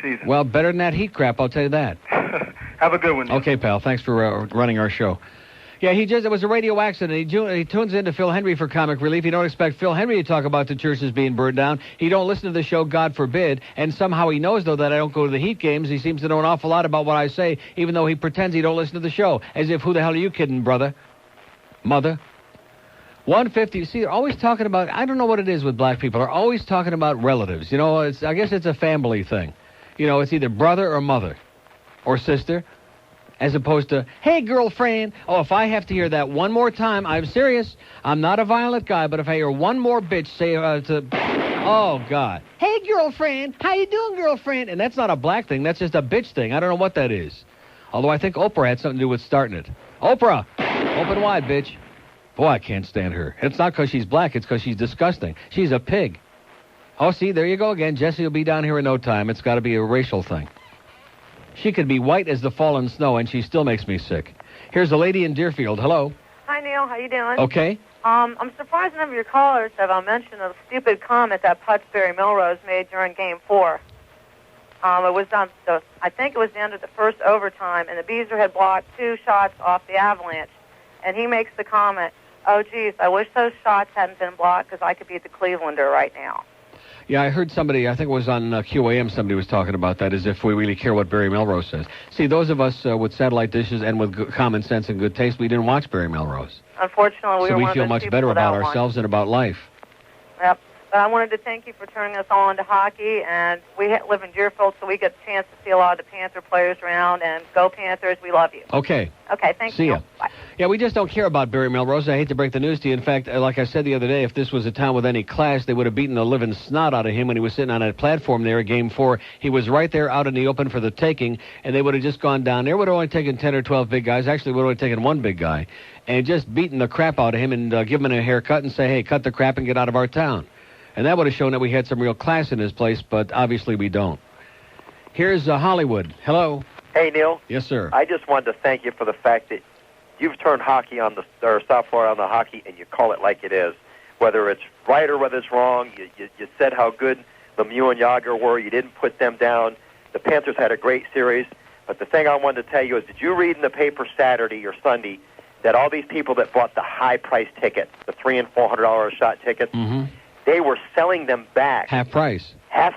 season. Well, better than that heat crap, I'll tell you that. Have a good one. Okay, pal. Thanks for running our show. Yeah, it was a radio accident. He tunes in to Phil Henry for comic relief. He don't expect Phil Henry to talk about the churches being burned down. He don't listen to the show, God forbid. And somehow he knows, though, that I don't go to the Heat games. He seems to know an awful lot about what I say, even though he pretends he don't listen to the show. As if, who the hell are you kidding, brother? Mother? 150. See, they're always talking about, I don't know what it is with black people. They're always talking about relatives. You know, I guess it's a family thing. You know, it's either brother or mother or sister, as opposed to, hey, girlfriend. Oh, if I have to hear that one more time, I'm serious. I'm not a violent guy, but if I hear one more bitch say oh, God. Hey, girlfriend. How you doing, girlfriend? And that's not a black thing. That's just a bitch thing. I don't know what that is. Although I think Oprah had something to do with starting it. Oprah, open wide, bitch. Boy, I can't stand her. It's not because she's black. It's because she's disgusting. She's a pig. Oh, see, there you go again. Jesse will be down here in no time. It's got to be a racial thing. She could be white as the fallen snow, and she still makes me sick. Here's a lady in Deerfield. Hello. Hi, Neil. How you doing? Okay. I'm surprised none of your callers have mentioned a stupid comment that Puttsbury Melrose made during Game 4. It was I think it was the end of the first overtime, and the Beezer had blocked 2 shots off the Avalanche. And he makes the comment, oh, geez, I wish those shots hadn't been blocked because I could be the Clevelander right now. Yeah, I heard somebody, I think it was on QAM, somebody was talking about that, as if we really care what Barry Melrose says. See, those of us with satellite dishes and with common sense and good taste, we didn't watch Barry Melrose. Unfortunately, so we feel much better about ourselves and about life. Yep. But I wanted to thank you for turning us on to hockey, and we live in Deerfield, so we get the chance to see a lot of the Panther players around, and go Panthers, we love you. Okay. Okay, thank you. See ya. Bye. Yeah, we just don't care about Barry Melrose. I hate to break the news to you. In fact, like I said the other day, if this was a town with any class, they would have beaten the living snot out of him when he was sitting on that platform there at Game 4. He was right there out in the open for the taking, and they would have just gone down there. Would have only taken 10 or 12 big guys. Actually, would have only taken one big guy, and just beaten the crap out of him and give him a haircut and say, hey, cut the crap and get out of our town. And that would have shown that we had some real class in this place, but obviously we don't. Here's Hollywood. Hello. Hey, Neil. Yes, sir. I just wanted to thank you for the fact that you've turned hockey on or South Florida on the hockey, and you call it like it is. Whether it's right or whether it's wrong, you said how good Lemieux and Yager were. You didn't put them down. The Panthers had a great series. But the thing I wanted to tell you is, did you read in the paper Saturday or Sunday that all these people that bought the high-priced tickets, the $300 and $400 a shot tickets, they were selling them back. Half price.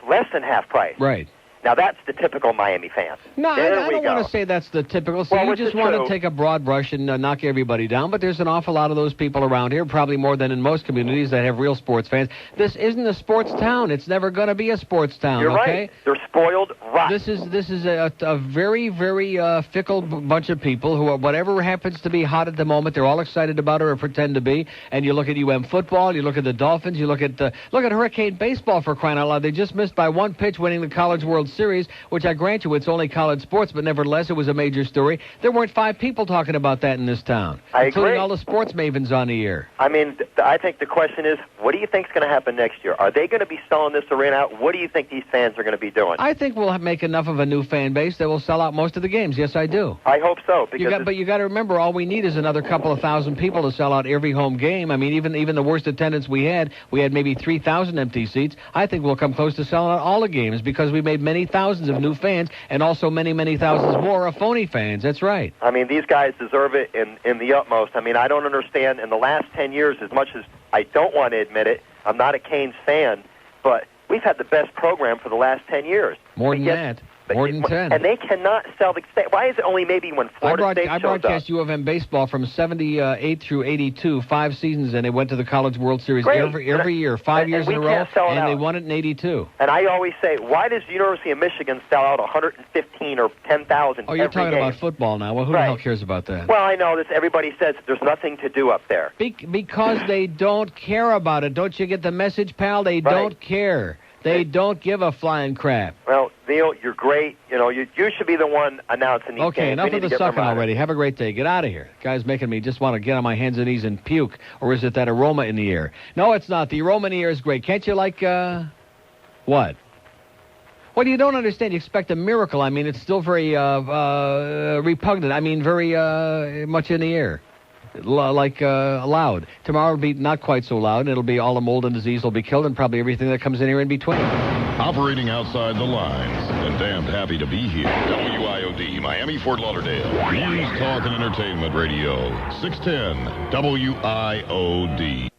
Less than half price. Right. Now, that's the typical Miami fan. No, I don't want to say that's the typical. So you just want to take a broad brush and knock everybody down, but there's an awful lot of those people around here, probably more than in most communities, that have real sports fans. This isn't a sports town. It's never going to be a sports town, You're okay? Right. They're spoiled rotten. This is a very, very fickle bunch of people who are, whatever happens to be hot at the moment, they're all excited about it or pretend to be. And you look at UM football, you look at the Dolphins, you look at Hurricane baseball, for crying out loud. They just missed by one pitch winning the College World Series, which I grant you, it's only college sports, but nevertheless, it was a major story. There weren't 5 people talking about that in this town, including agree. all the sports mavens on the air. I mean, I think the question is, what do you think is going to happen next year? Are they going to be selling this arena out? What do you think these fans are going to be doing? I think we'll make enough of a new fan base that will sell out most of the games. Yes, I do. I hope so. But you got to remember, all we need is another couple of thousand people to sell out every home game. I mean, even the worst attendance we had maybe 3,000 empty seats. I think we'll come close to selling out all the games because we made many thousands of new fans and also many, many thousands more of phony fans. That's right. I mean, these guys deserve it in the utmost. I mean, I don't understand. In the last 10 years, as much as I don't want to admit it, I'm not a Canes fan, but we've had the best program for the last 10 years. More than that. More than 10. And they cannot sell the state. Why is it only maybe when Florida State shows up? I broadcast U of M baseball from 78 through 82, 5 seasons, and they went to the College World Series every year, 5 years in a row, and they won it in 82. And I always say, why does the University of Michigan sell out 115 or 10,000 Oh, you're talking about football now. Well, who the hell cares about that? Well, I know this. Everybody says there's nothing to do up there. Because they don't care about it. Don't you get the message, pal? They don't care. They don't give a flying crap. Well, Neil, you're great. You know, you should be the one announcing these games. Okay, enough of the sucking already. Have a great day. Get out of here. Guy's making me just want to get on my hands and knees and puke. Or is it that aroma in the air? No, it's not. The aroma in the air is great. Can't you like, what? Well, you don't understand. You expect a miracle. I mean, it's still very repugnant. I mean, very much in the air. loud. Tomorrow will be not quite so loud. It'll be all the mold and disease will be killed, and probably everything that comes in here in between. Operating outside the lines and damned happy to be here. WIOD, Miami, Fort Lauderdale. News, talk, and entertainment radio. 610 WIOD.